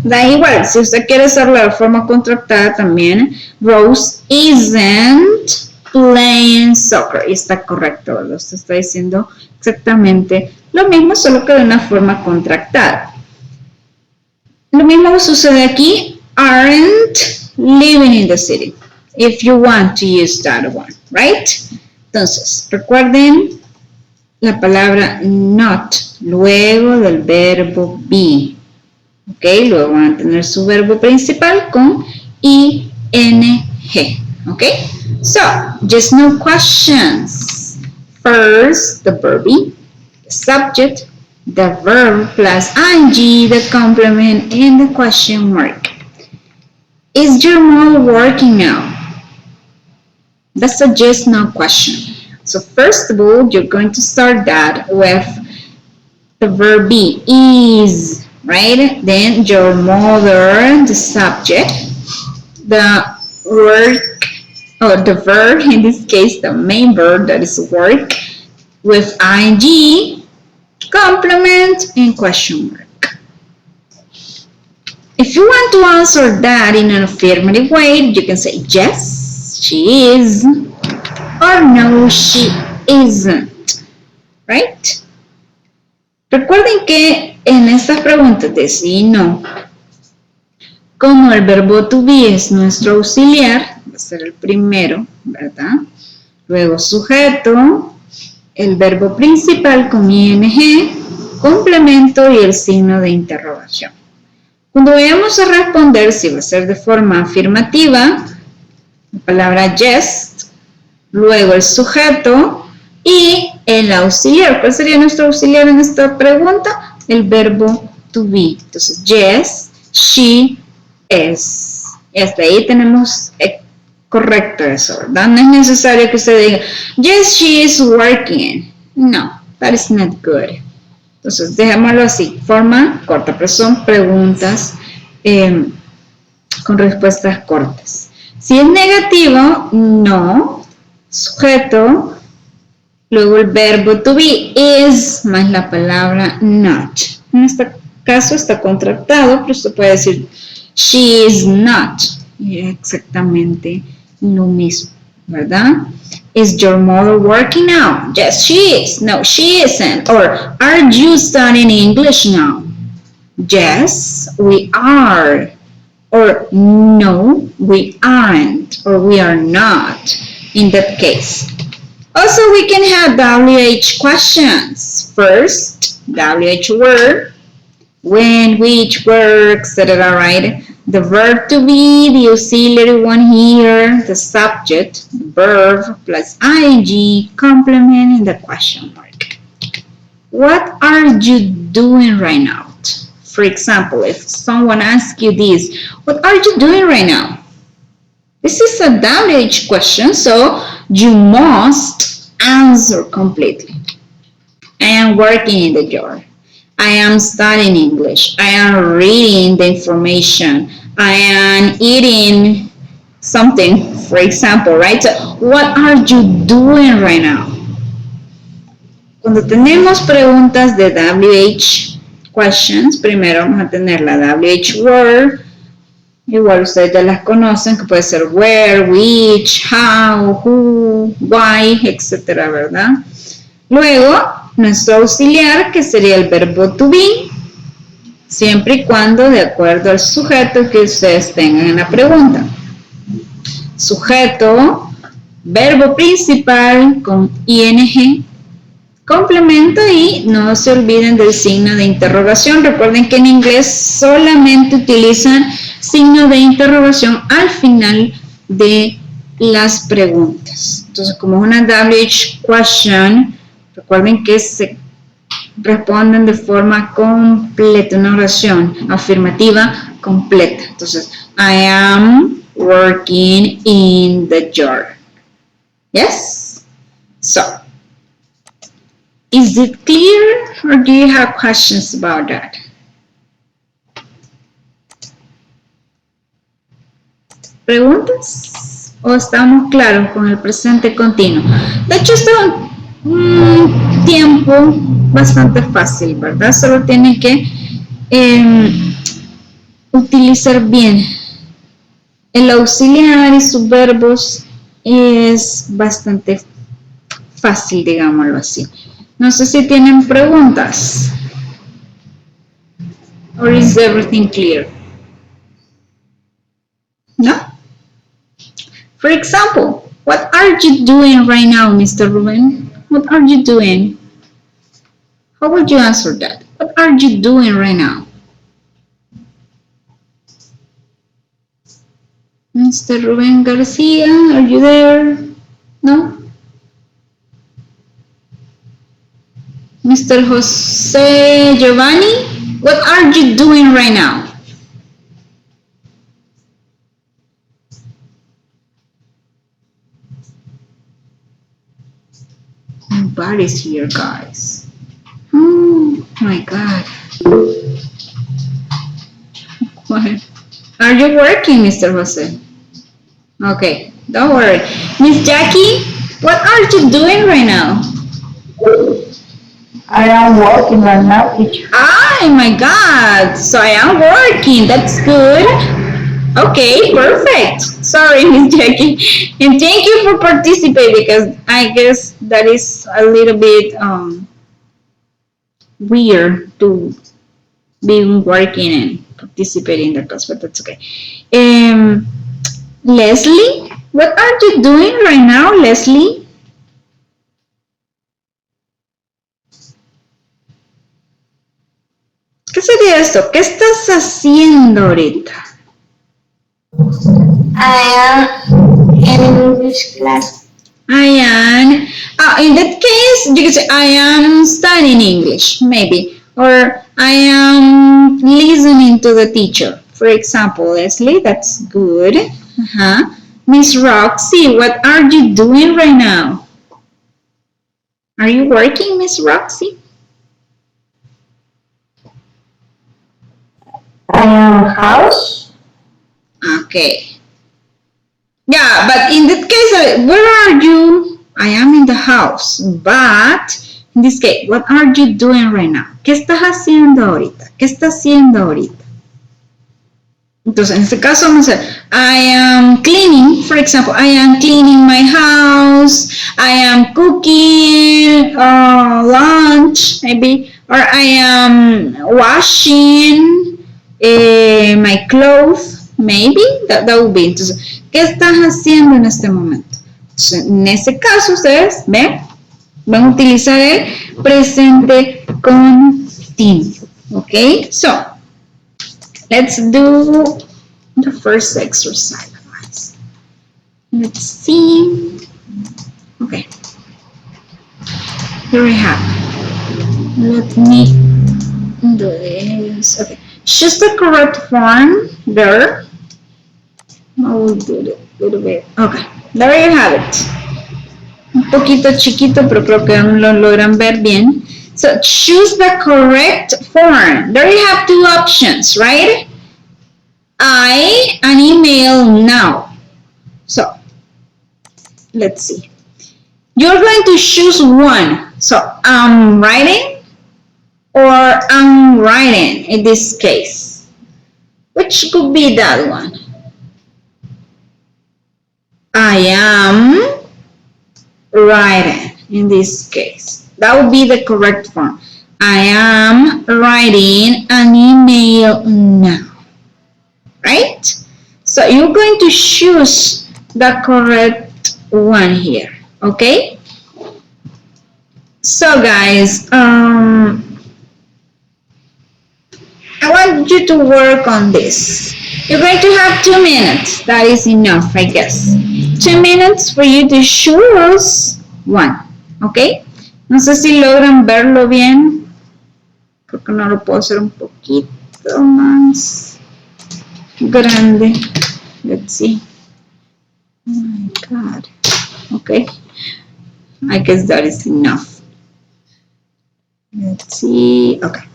Da igual, si usted quiere hacerlo de forma contractada también, Rose isn't playing soccer. Y está correcto, ¿verdad? Usted está diciendo exactamente lo mismo, solo que de una forma contractada. Lo mismo sucede aquí. Aren't living in the city. If you want to use that one, right? Entonces, recuerden la palabra not luego del verbo be. Ok, luego van a tener su verbo principal con ing. Ok, so just no questions. First, the verb be, the subject, the verb plus ing, the complement, and the question mark. Is your mom working now? That's a just no question. So first of all, you're going to start that with the verb be, is, right? Then your mother, the subject, the work, or the verb, in this case, the main verb, that is work, with ing, complement, and question mark. If you want to answer that in an affirmative way, you can say yes, she is, or no, she isn't, right? Recuerden que en estas preguntas de sí y no, como el verbo to be es nuestro auxiliar, va a ser el primero, ¿verdad? Luego sujeto, el verbo principal con ing, complemento y el signo de interrogación. Cuando vayamos a responder, si va a ser de forma afirmativa, la palabra yes, luego el sujeto y el auxiliar. ¿Cuál sería nuestro auxiliar en esta pregunta? El verbo to be. Entonces, yes, she is. Y hasta ahí tenemos correcto eso, ¿verdad? No es necesario que usted diga, yes, she is working. No, that is not good. Entonces, dejémoslo así. Forma corta, pero son preguntas con respuestas cortas. Si es negativo, no. Sujeto, luego el verbo to be is más la palabra not. En este caso está contractado, pero usted puede decir she is not. Y es exactamente lo mismo, ¿verdad? Is your mother working now? Yes, she is. No, she isn't. Or are you studying English now? Yes, we are. Or no, we aren't. Or we are not. In that case. Also, we can have WH questions. First, WH word, when, which, where, etc. Right? The verb to be, the auxiliary one here, the subject, the verb plus ing, complement, and the question mark. What are you doing right now? For example, if someone asks you this, what are you doing right now? This is a WH question, so you must answer completely. I am working in the yard. I am studying English. I am reading the information. I am eating something, for example, right? So, what are you doing right now? Cuando tenemos preguntas de WH questions, primero vamos a tener la WH word. Igual ustedes ya las conocen, que puede ser where, which, how, who, why, etcétera, ¿verdad? Luego, nuestro auxiliar, que sería el verbo to be, siempre y cuando de acuerdo al sujeto que ustedes tengan en la pregunta. Sujeto, verbo principal con ing, complemento y no se olviden del signo de interrogación. Recuerden que en inglés solamente utilizan signo de interrogación al final de las preguntas. Entonces, como es una WH question, recuerden que se responden de forma completa, una oración afirmativa completa. Entonces, I am working in the yard. Yes? So, is it clear or do you have questions about that? ¿Preguntas? ¿O estamos claros con el presente continuo? De hecho, esto es un tiempo bastante fácil, ¿verdad? Solo tienen que utilizar bien el auxiliar y sus verbos. Es bastante fácil, digámoslo así. No sé si tienen preguntas. Or is everything clear? No? For example, what are you doing right now, Mr. Ruben? What are you doing? How would you answer that? What are you doing right now? Mr. Ruben Garcia, are you there? No? Mr. Jose Giovanni, what are you doing right now? Nobody's here, guys. Oh my God. What? Are you working, Mr. Jose? Okay, don't worry. Miss Jackie, what are you doing right now? I am working right now, teacher. Oh my God. So I am working. That's good. Okay, perfect. Sorry, Miss Jackie. And thank you for participating because I guess that is a little bit weird to be working and participating in the class, but that's okay. Leslie, what are you doing right now, Leslie? ¿Qué sería esto? ¿Qué estás haciendo ahorita? I am in English class. I am, in that case, you can say, I am studying English, maybe. Or I am listening to the teacher. For example, Leslie, that's good. Uh-huh. Miss Roxy, what are you doing right now? Are you working, Miss Roxy? I am house. Okay. Yeah, but in that case, where are you? I am in the house, but in this case, what are you doing right now? ¿Qué estás haciendo ahorita? ¿Qué estás haciendo ahorita? Entonces, en este caso, vamos a hacer, I am cleaning, for example, I am cleaning my house, I am cooking lunch, maybe, or I am washing my clothes, maybe, that would be. Entonces, ¿qué estás haciendo en este momento? Entonces, en este caso, ustedes, ¿ven? Van a utilizar el presente continuo, ¿ok? So, let's do the first exercise, guys. Let's see. Okay. Here we have. Let me do this. Okay. Choose the correct form there. I will do it a little bit. Okay. There you have it. Un poquito chiquito, pero creo que lo logran ver bien. So choose the correct form. There you have two options, right? An email now. So let's see. You're going to choose one. So I'm writing or I'm writing in this case. Which could be that one? I am writing in this case. That would be the correct form. I am writing an email now. Right? So you're going to choose the correct one here. Okay? So guys, I want you to work on this. You're going to have 2 minutes. That is enough, I guess. 2 minutes for you to choose one. ¿Ok? No sé si logran verlo bien. Creo que no lo puedo hacer un poquito más grande. Let's see. Oh my God. Okay. I guess that is enough. Let's see. Okay.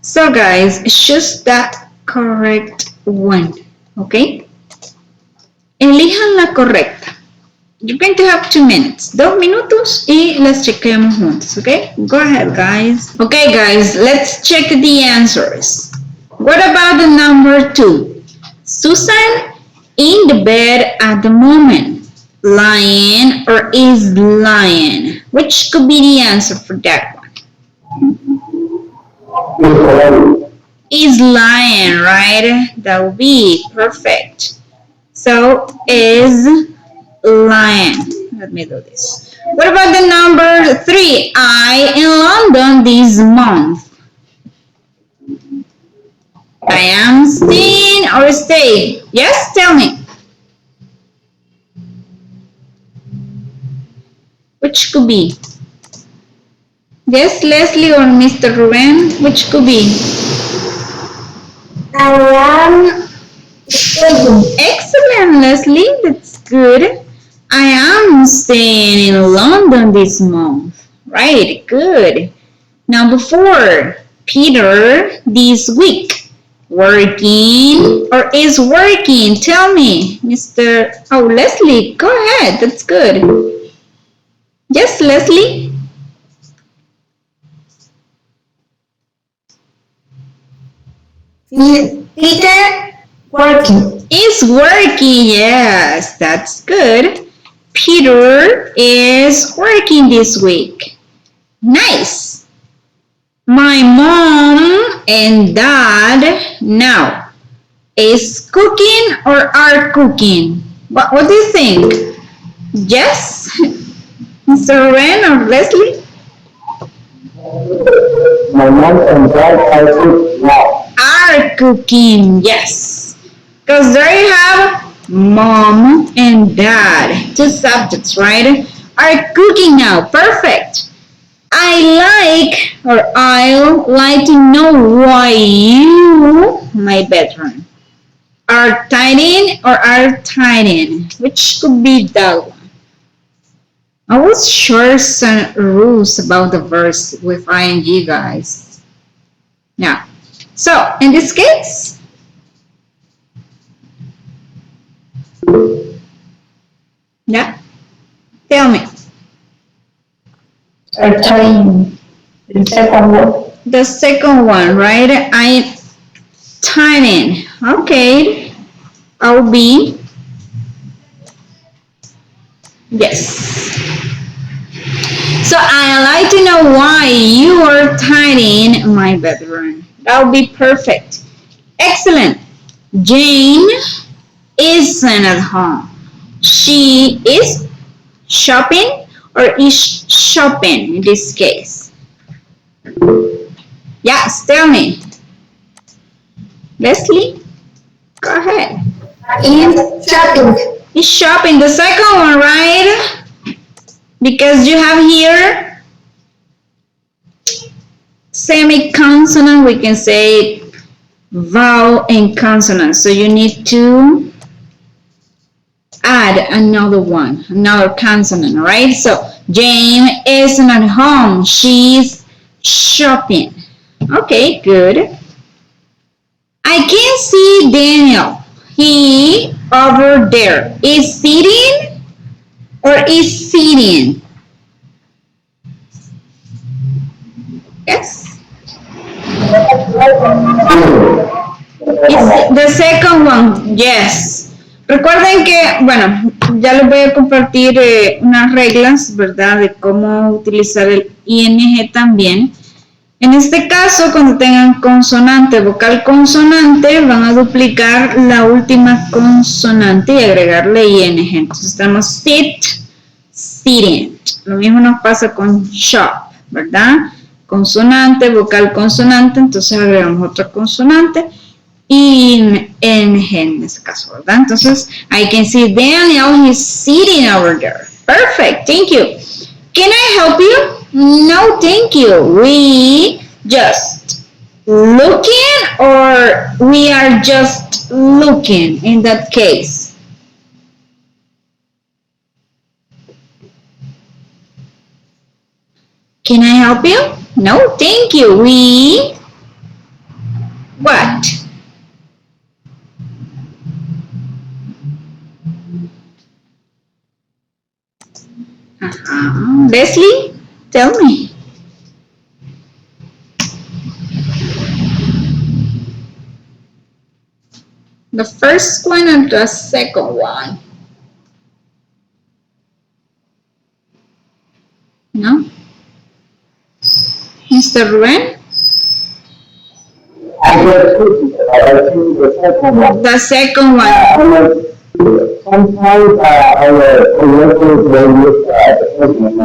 So guys, choose that correct one. Okay. Elijan la correcta. You're going to have 2 minutes. 2 minutos y las chequeamos juntos. Okay. Go ahead, guys. Okay, guys. Let's check the answers. What about the number 2? Susan in the bed at the moment. Lying or is lying? Which could be the answer for that one? Is lying, right? That would be perfect. So is lying. Let me do this. What about the number 3? I in London this month. I am staying or stay? Yes, tell me. Which could be? Yes, Leslie or Mr. Ruben? Which could be? I am studying. Excellent, Leslie. That's good. I am staying in London this month. Right, good. Number 4, Peter this week. Working or is working? Tell me, Mr. Oh, Leslie, go ahead. That's good. Yes, Leslie? Peter working. Is working, yes, that's good. Peter is working this week. Nice. My mom and dad now is cooking or are cooking? What do you think? Yes? Mr. Ren or Leslie? My mom and dad are good now. Are cooking, yes. Because there you have mom and dad, 2 subjects, right? Are cooking now, perfect. I'll like to know why you, my veteran, are tidying or are tidying, which could be that one. I will share some rules about the verse with ing, guys. Yeah. So, in this case, yeah, tell me. Time. The second one. The second one, right? I tidying. Okay, I'll be yes. So I like to know why you are tidying my bedroom. That would be perfect. Excellent. Jane isn't at home. She is shopping or is shopping in this case. Yes, tell me. Leslie, go ahead. Is shopping. Is shopping the second one, right? Because you have here semi-consonant, we can say vowel and consonant. So you need to add another one, another consonant, right? So Jane isn't at home. She's shopping. Okay, good. I can see Daniel. He over there is sitting or is sitting? Yes. It's the second one, yes. Recuerden que, bueno, ya les voy a compartir unas reglas, ¿verdad? De cómo utilizar el ing también. En este caso, cuando tengan consonante, vocal consonante, van a duplicar la última consonante y agregarle ing. Entonces tenemos sit, sitting. Lo mismo nos pasa con shop, ¿verdad? Consonante, vocal consonante, entonces agregamos otra consonante y ing en este caso, ¿verdad? Entonces, I can see Daniel, he's sitting over there. Perfect, thank you. Can I help you? No, thank you. We just looking or we are just looking in that case? Can I help you? No, thank you. We what? Leslie, tell me. The first one and the second one. No? Mr. Ruben? The second one. Sometimes our coworkers they look at the person I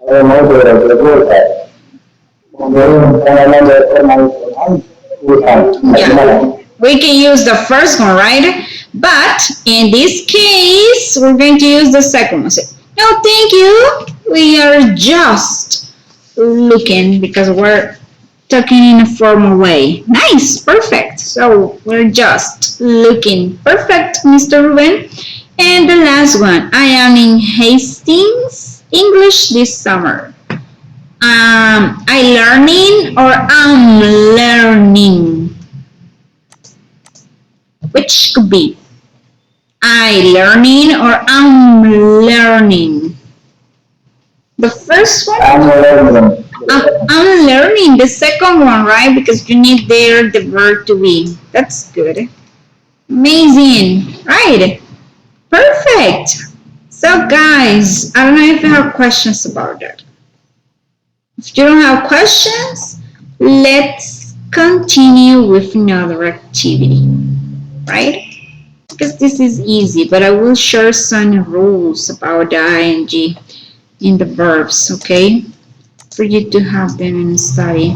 don't know the word that. Yeah. We can use the first one, right? But in this case, we're going to use the second one. So, no, thank you. We are just looking because we're talking in a formal way. Nice, perfect. So we're just looking perfect, Mr. Ruben. And the last one, I am in Hastings English this summer. I learning or I'm learning? Which could be I learning or I'm learning? The first one? I'm learning. The second one, right? Because you need there the verb to be. That's good. Amazing. Right. Perfect. So guys, I don't know if you have questions about that. If you don't have questions, let's continue with another activity, right? Because this is easy, but I will share some rules about the ing in the verbs, okay? For you to have them and study.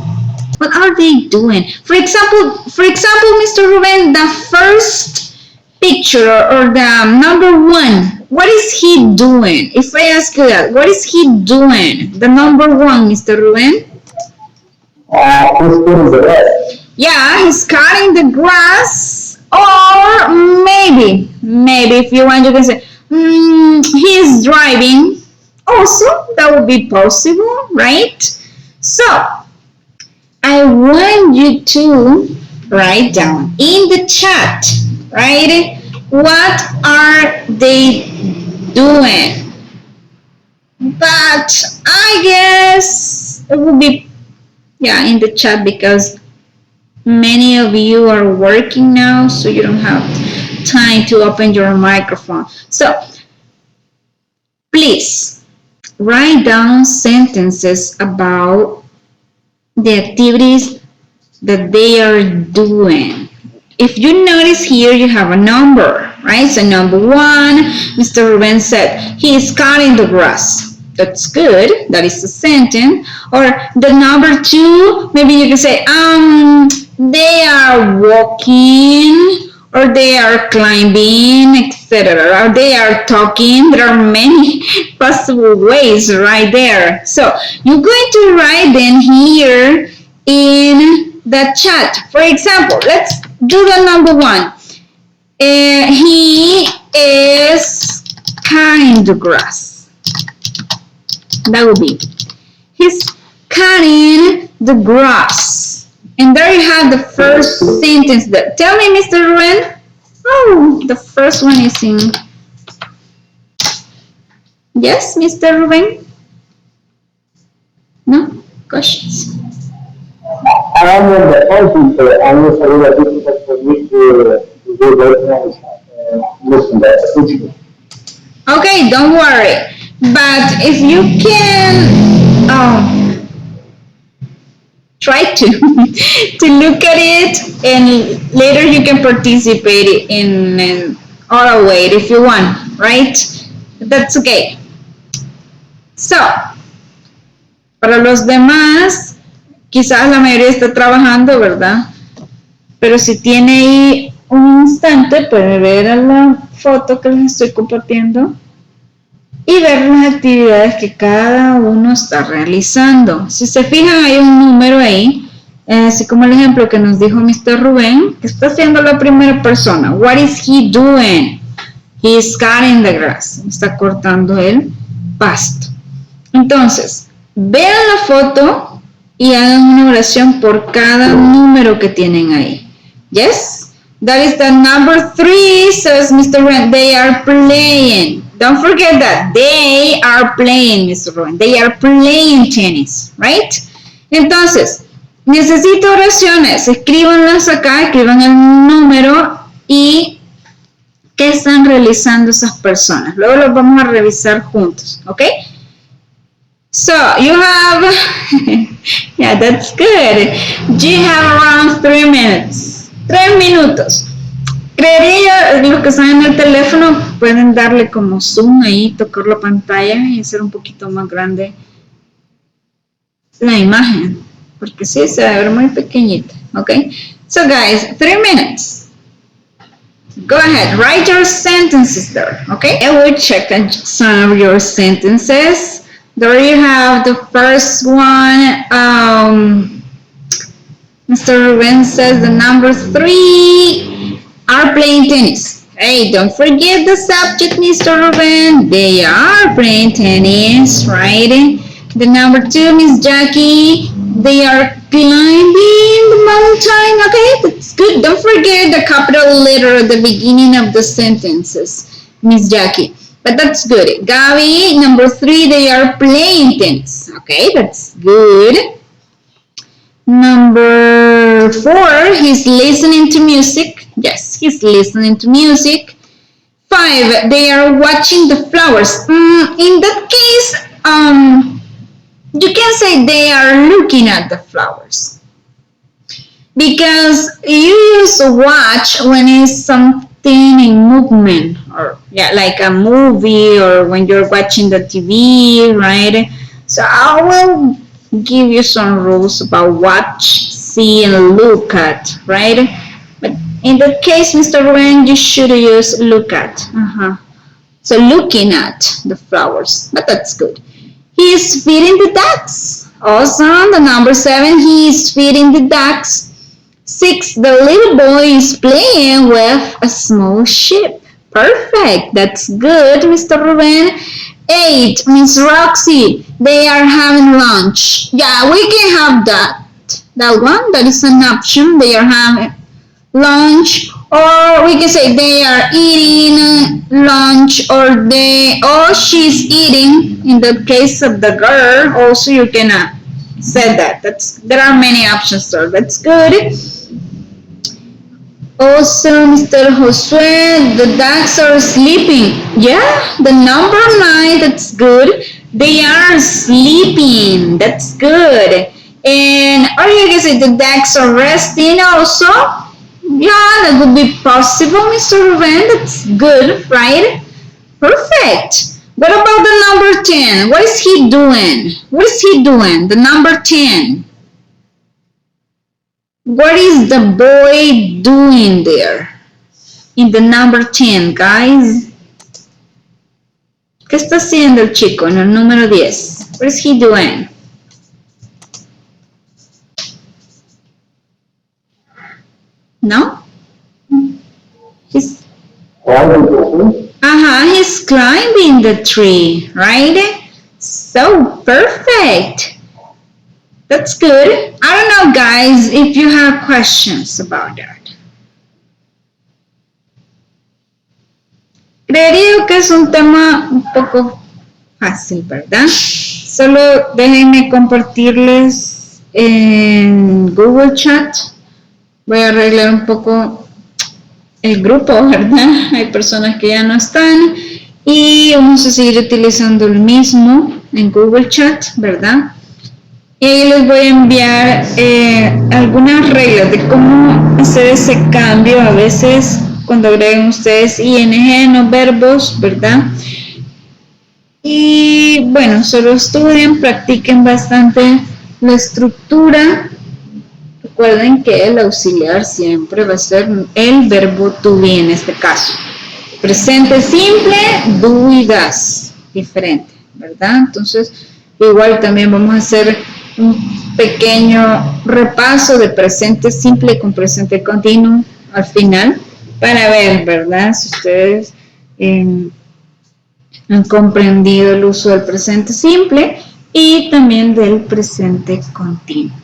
What are they doing? For example, Mr. Ruben, the first picture or the number one, what is he doing? If I ask you that, what is he doing? The number one, Mr. Ruben? He's putting the rest. Yeah, he's cutting the grass. Or maybe if you want, you can say, he's driving. Also, that would be possible, right? So, I want you to write down in the chat, right? What are they doing? But I guess it will be, yeah, in the chat because many of you are working now, so you don't have time to open your microphone. So, please write down sentences about the activities that they are doing. If you notice here, you have a number, right? So number one, Mr. Ruben said, he is cutting the grass. That's good. That is a sentence. Or the number two, maybe you can say, they are walking, or they are climbing, etc. Or they are talking. There are many possible ways right there. So you're going to write them here in the chat. For example, let's do the number one. He is cutting the grass. That would be, he's cutting the grass. And there you have the first sentence there. Tell me, Mr. Ruben. Oh, the first one is in. Yes, Mr. Ruben? No? Questions? I'm in the office, so I'm just a little difficult for me to do those listen to that. Okay, don't worry. But if you can try to look at it, and later you can participate in an oral way if you want, right? That's okay. So, para los demás, quizás la mayoría está trabajando, ¿verdad? Pero si tiene ahí un instante, puede ver a la foto que les estoy compartiendo y ver las actividades que cada uno está realizando. Si se fijan, hay un número ahí, así como el ejemplo que nos dijo Mr. Rubén, que está haciendo la primera persona. What is he doing? He is cutting the grass. Está cortando el pasto. Entonces, vean la foto y hagan una oración por cada número que tienen ahí. Yes? That is the number 3, says Mr. Rubén. They are playing. Don't forget that. They are playing, Mr. Rubén. They are playing tennis, right? Entonces, necesito oraciones. Escríbanlas acá, escriban el número y qué están realizando esas personas. Luego los vamos a revisar juntos, ¿ok? So, you have, yeah, that's good. You have around 3 minutes. 3 minutos. Creería, los que están en el teléfono pueden darle como zoom ahí, tocar la pantalla y hacer un poquito más grande la imagen, porque sí, se va a ver muy pequeñita, ¿ok? So guys, 3 minutes. Go ahead, write your sentences there, okay? I will check some of your sentences. There you have the first one. Mr. Ruben says the number 3 are playing tennis. Hey, don't forget the subject, Mr. Ruben. They are playing tennis, right? The number 2, Miss Jackie, they are climbing the mountain. Okay, that's good. Don't forget the capital letter at the beginning of the sentences, Miss Jackie. But that's good. Gabi, number 3, they are playing tennis. Okay, that's good. Number 4, he's listening to music. Yes, he's listening to music. 5, they are watching the flowers. In that case, you can say they are looking at the flowers. Because you use watch when it's something in movement, or like a movie, or when you're watching the TV, right? So I will give you some rules about watch, see, and look at, right? But in that case, Mr. Ruben, you should use look at. So looking at the flowers, but that's good. He is feeding the ducks. Awesome. The number 7, he is feeding the ducks. 6, the little boy is playing with a small sheep. Perfect. That's good, Mr. Ruben. 8, Miss Roxy, they are having lunch. Yeah, we can have that one. That is an option. They are having lunch, or we can say they are eating lunch, or she's eating. In the case of the girl, also you can say that. There are many options, sir. That's good. Also, Mr. Josue, the ducks are sleeping. Yeah, the number 9, that's good. They are sleeping. That's good. And, or you can say the ducks are resting also. Yeah, that would be possible, Mr. Ruben. That's good, right? Perfect. What about the number 10? What is he doing? What is he doing? The number 10. What is the boy doing there? In the number 10, guys. ¿Qué está haciendo el chico en el número 10? What is he doing? No? He's climbing the tree, right? So perfect. That's good. I don't know, guys, if you have questions about that. Creería que es un tema un poco fácil, ¿verdad? Solo déjenme compartirles en Google Chat. Voy a arreglar un poco el grupo, ¿verdad? Hay personas que ya no están y vamos a seguir utilizando el mismo en Google Chat, ¿verdad? Y ahí les voy a enviar algunas reglas de cómo hacer ese cambio a veces cuando agreguen ustedes ing en los verbos, ¿verdad? Y bueno, solo estudien, practiquen bastante la estructura. Recuerden que el auxiliar siempre va a ser el verbo to be en este caso. Presente simple, do y das, diferente, ¿verdad? Entonces, igual también vamos a hacer un pequeño repaso de presente simple con presente continuo al final para ver, ¿verdad? Si ustedes han comprendido el uso del presente simple y también del presente continuo.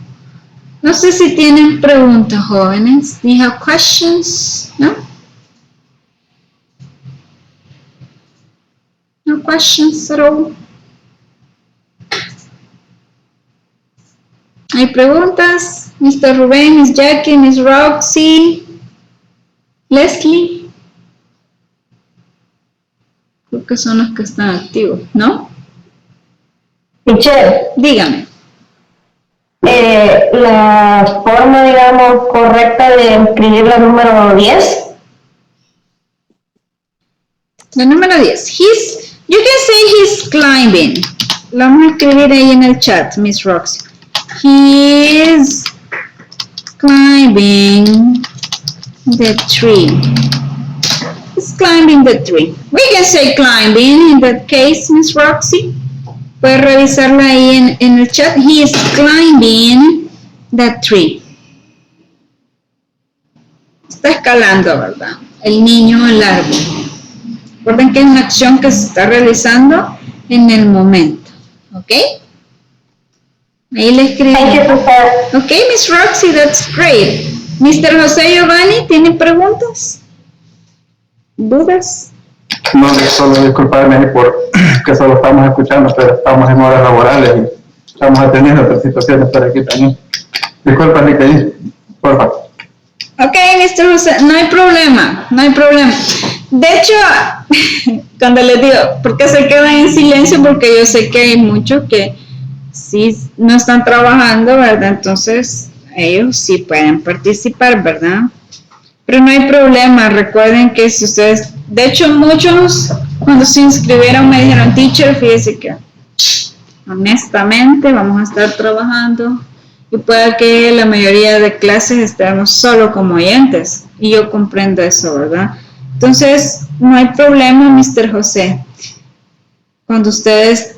No sé si tienen preguntas, jóvenes. Do you have questions? No? No questions at all? ¿Hay preguntas? Mr. Rubén, Miss Jackie, Miss Roxy, Leslie. Creo que son los que están activos, ¿no? Teacher, Dígame. la forma, digamos, correcta de escribir la número 10. La número 10. You can say he's climbing. Lo vamos a escribir ahí en el chat, Miss Roxy. He is climbing the tree. He's climbing the tree. We can say climbing in that case, Miss Roxy. Puedes revisarla ahí en el chat. He is climbing the tree. está escalando, ¿verdad? El niño al árbol. Recuerden que es una acción que se está realizando en el momento, ¿ok? Ahí le escribí. Thank you, teacher. Ok, Miss Roxy, that's great. Mr. José Giovanni, ¿tiene preguntas? ¿Dudas? No, solo disculparme por que solo estamos escuchando, pero estamos en horas laborales y estamos atendiendo otras situaciones por aquí también. Disculpa, Nicky, por favor. Ok, Mr. José, no hay problema, no hay problema. De hecho, cuando les digo, ¿por qué se quedan en silencio? Porque yo sé que hay muchos que sí no están trabajando, ¿verdad? Entonces, ellos sí pueden participar, ¿verdad? Pero no hay problema, recuerden que si ustedes, de hecho muchos cuando se inscribieron me dijeron, teacher, fíjese que honestamente vamos a estar trabajando y puede que la mayoría de clases estemos solo como oyentes y yo comprendo eso, ¿verdad? Entonces, no hay problema, Mr. José. Cuando ustedes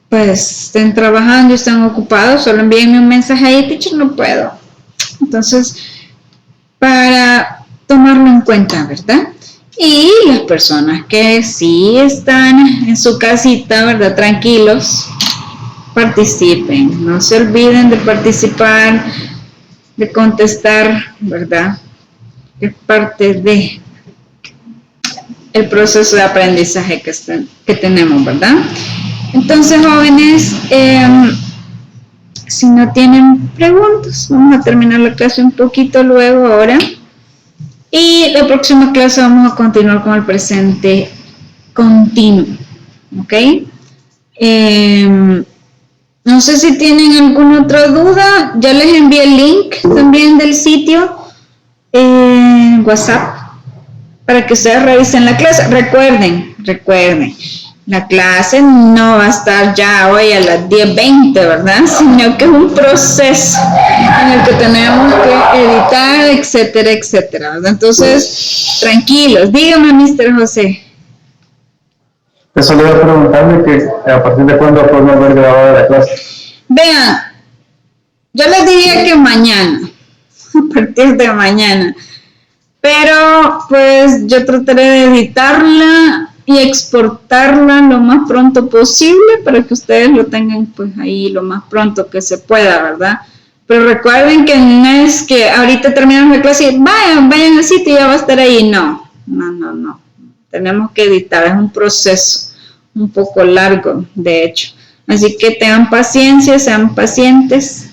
pues estén trabajando y estén ocupados, solo envíenme un mensaje ahí, teacher, no puedo. Entonces, para tomarlo en cuenta, ¿verdad? Y las personas que sí están en su casita, ¿verdad? Tranquilos, participen. No se olviden de participar, de contestar, ¿verdad? Es parte de el proceso de aprendizaje que tenemos, ¿verdad? Entonces, jóvenes, si no tienen preguntas, vamos a terminar la clase un poquito luego ahora. Y la próxima clase vamos a continuar con el presente continuo, ¿ok? No sé si tienen alguna otra duda. Ya les envié el link también del sitio en WhatsApp para que ustedes revisen la clase. Recuerden, la clase no va a estar ya hoy a las 10:20, ¿verdad? Sino que es un proceso en el que tenemos que editar, etcétera, etcétera, ¿verdad? Entonces, tranquilos. Dígame, Mr. José. Eso le iba a preguntarle que a partir de cuándo podemos ver grabada la clase. Vean, yo les diría que mañana, a partir de mañana. Pero, pues, yo trataré de editarla y exportarla lo más pronto posible para que ustedes lo tengan pues ahí lo más pronto que se pueda, ¿verdad? Pero recuerden que no es que ahorita terminamos la clase y vayan al sitio y ya va a estar ahí. No. Tenemos que editar, es un proceso un poco largo, de hecho. Así que tengan paciencia, sean pacientes.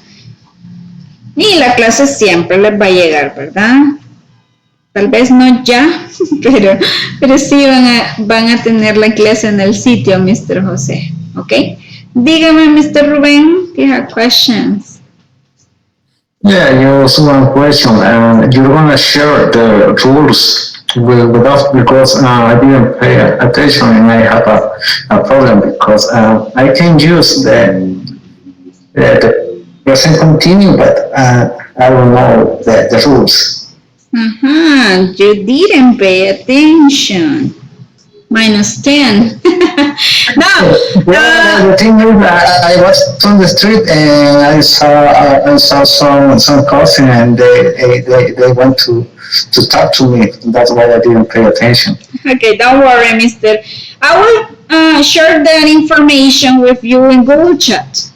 Y la clase siempre les va a llegar, ¿verdad? Tal vez no ya, pero sí van a tener la clase en el sitio, Mr. José. ¿Ok? Dígame, Mr. Rubén, do you have questions? Yeah, just one question. You're gonna share the rules with us because I didn't pay attention and I have a problem because I can use the present continue, but I don't know the rules. You didn't pay attention. -10. No. The thing is, I was on the street and I saw some cousin and they went to talk to me. That's why I didn't pay attention. Okay, don't worry, mister. I will share that information with you in Google Chat.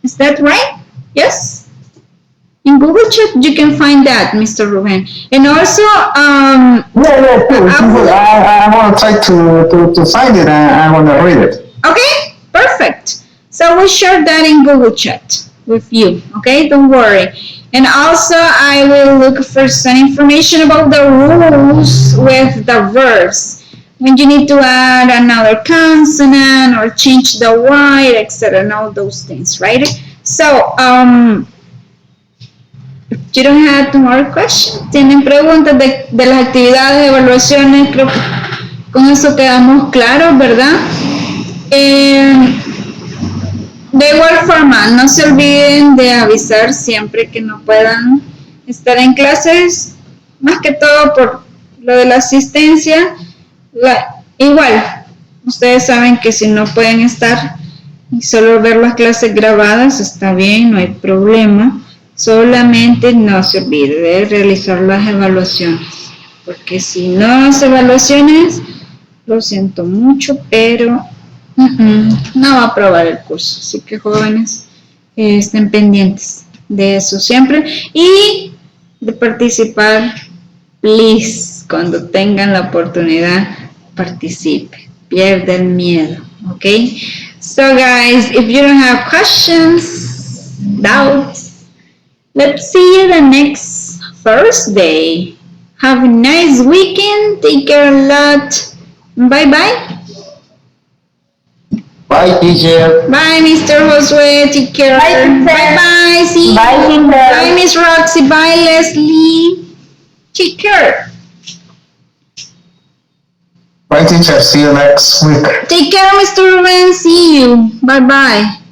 Is that right? Yes? In Google Chat, you can find that, Mr. Ruben. And also, I want to try to find it and I want to read it. Okay, perfect. So we'll share that in Google Chat with you, okay? Don't worry. And also, I will look for some information about the rules with the verbs. When you need to add another consonant or change the Y, etc. and all those things, right? So, if you don't have more questions, tienen preguntas de las actividades, evaluaciones, creo que con eso quedamos claros, ¿verdad? De igual forma, no se olviden de avisar siempre que no puedan estar en clases, más que todo por lo de la asistencia. Igual, ustedes saben que si no pueden estar y solo ver las clases grabadas, está bien, no hay problema. solamente no se olvide de realizar las evaluaciones, porque si no hace evaluaciones, lo siento mucho, pero no va a aprobar el curso. Así que jóvenes, estén pendientes de eso siempre y de participar, please, cuando tengan la oportunidad, participe, pierda el miedo, ¿ok? So guys, if you don't have questions, doubts, let's see you the next Thursday. Have a nice weekend, take care a lot, bye bye. Bye, teacher. Bye, Mr. Josue. Take care. Bye, teacher. Bye, see you. Bye, teacher. Bye, Miss Roxy. Bye, Leslie. Take care. Bye, teacher. See you next week. Take care, Mr. Ruben. See you. Bye-bye.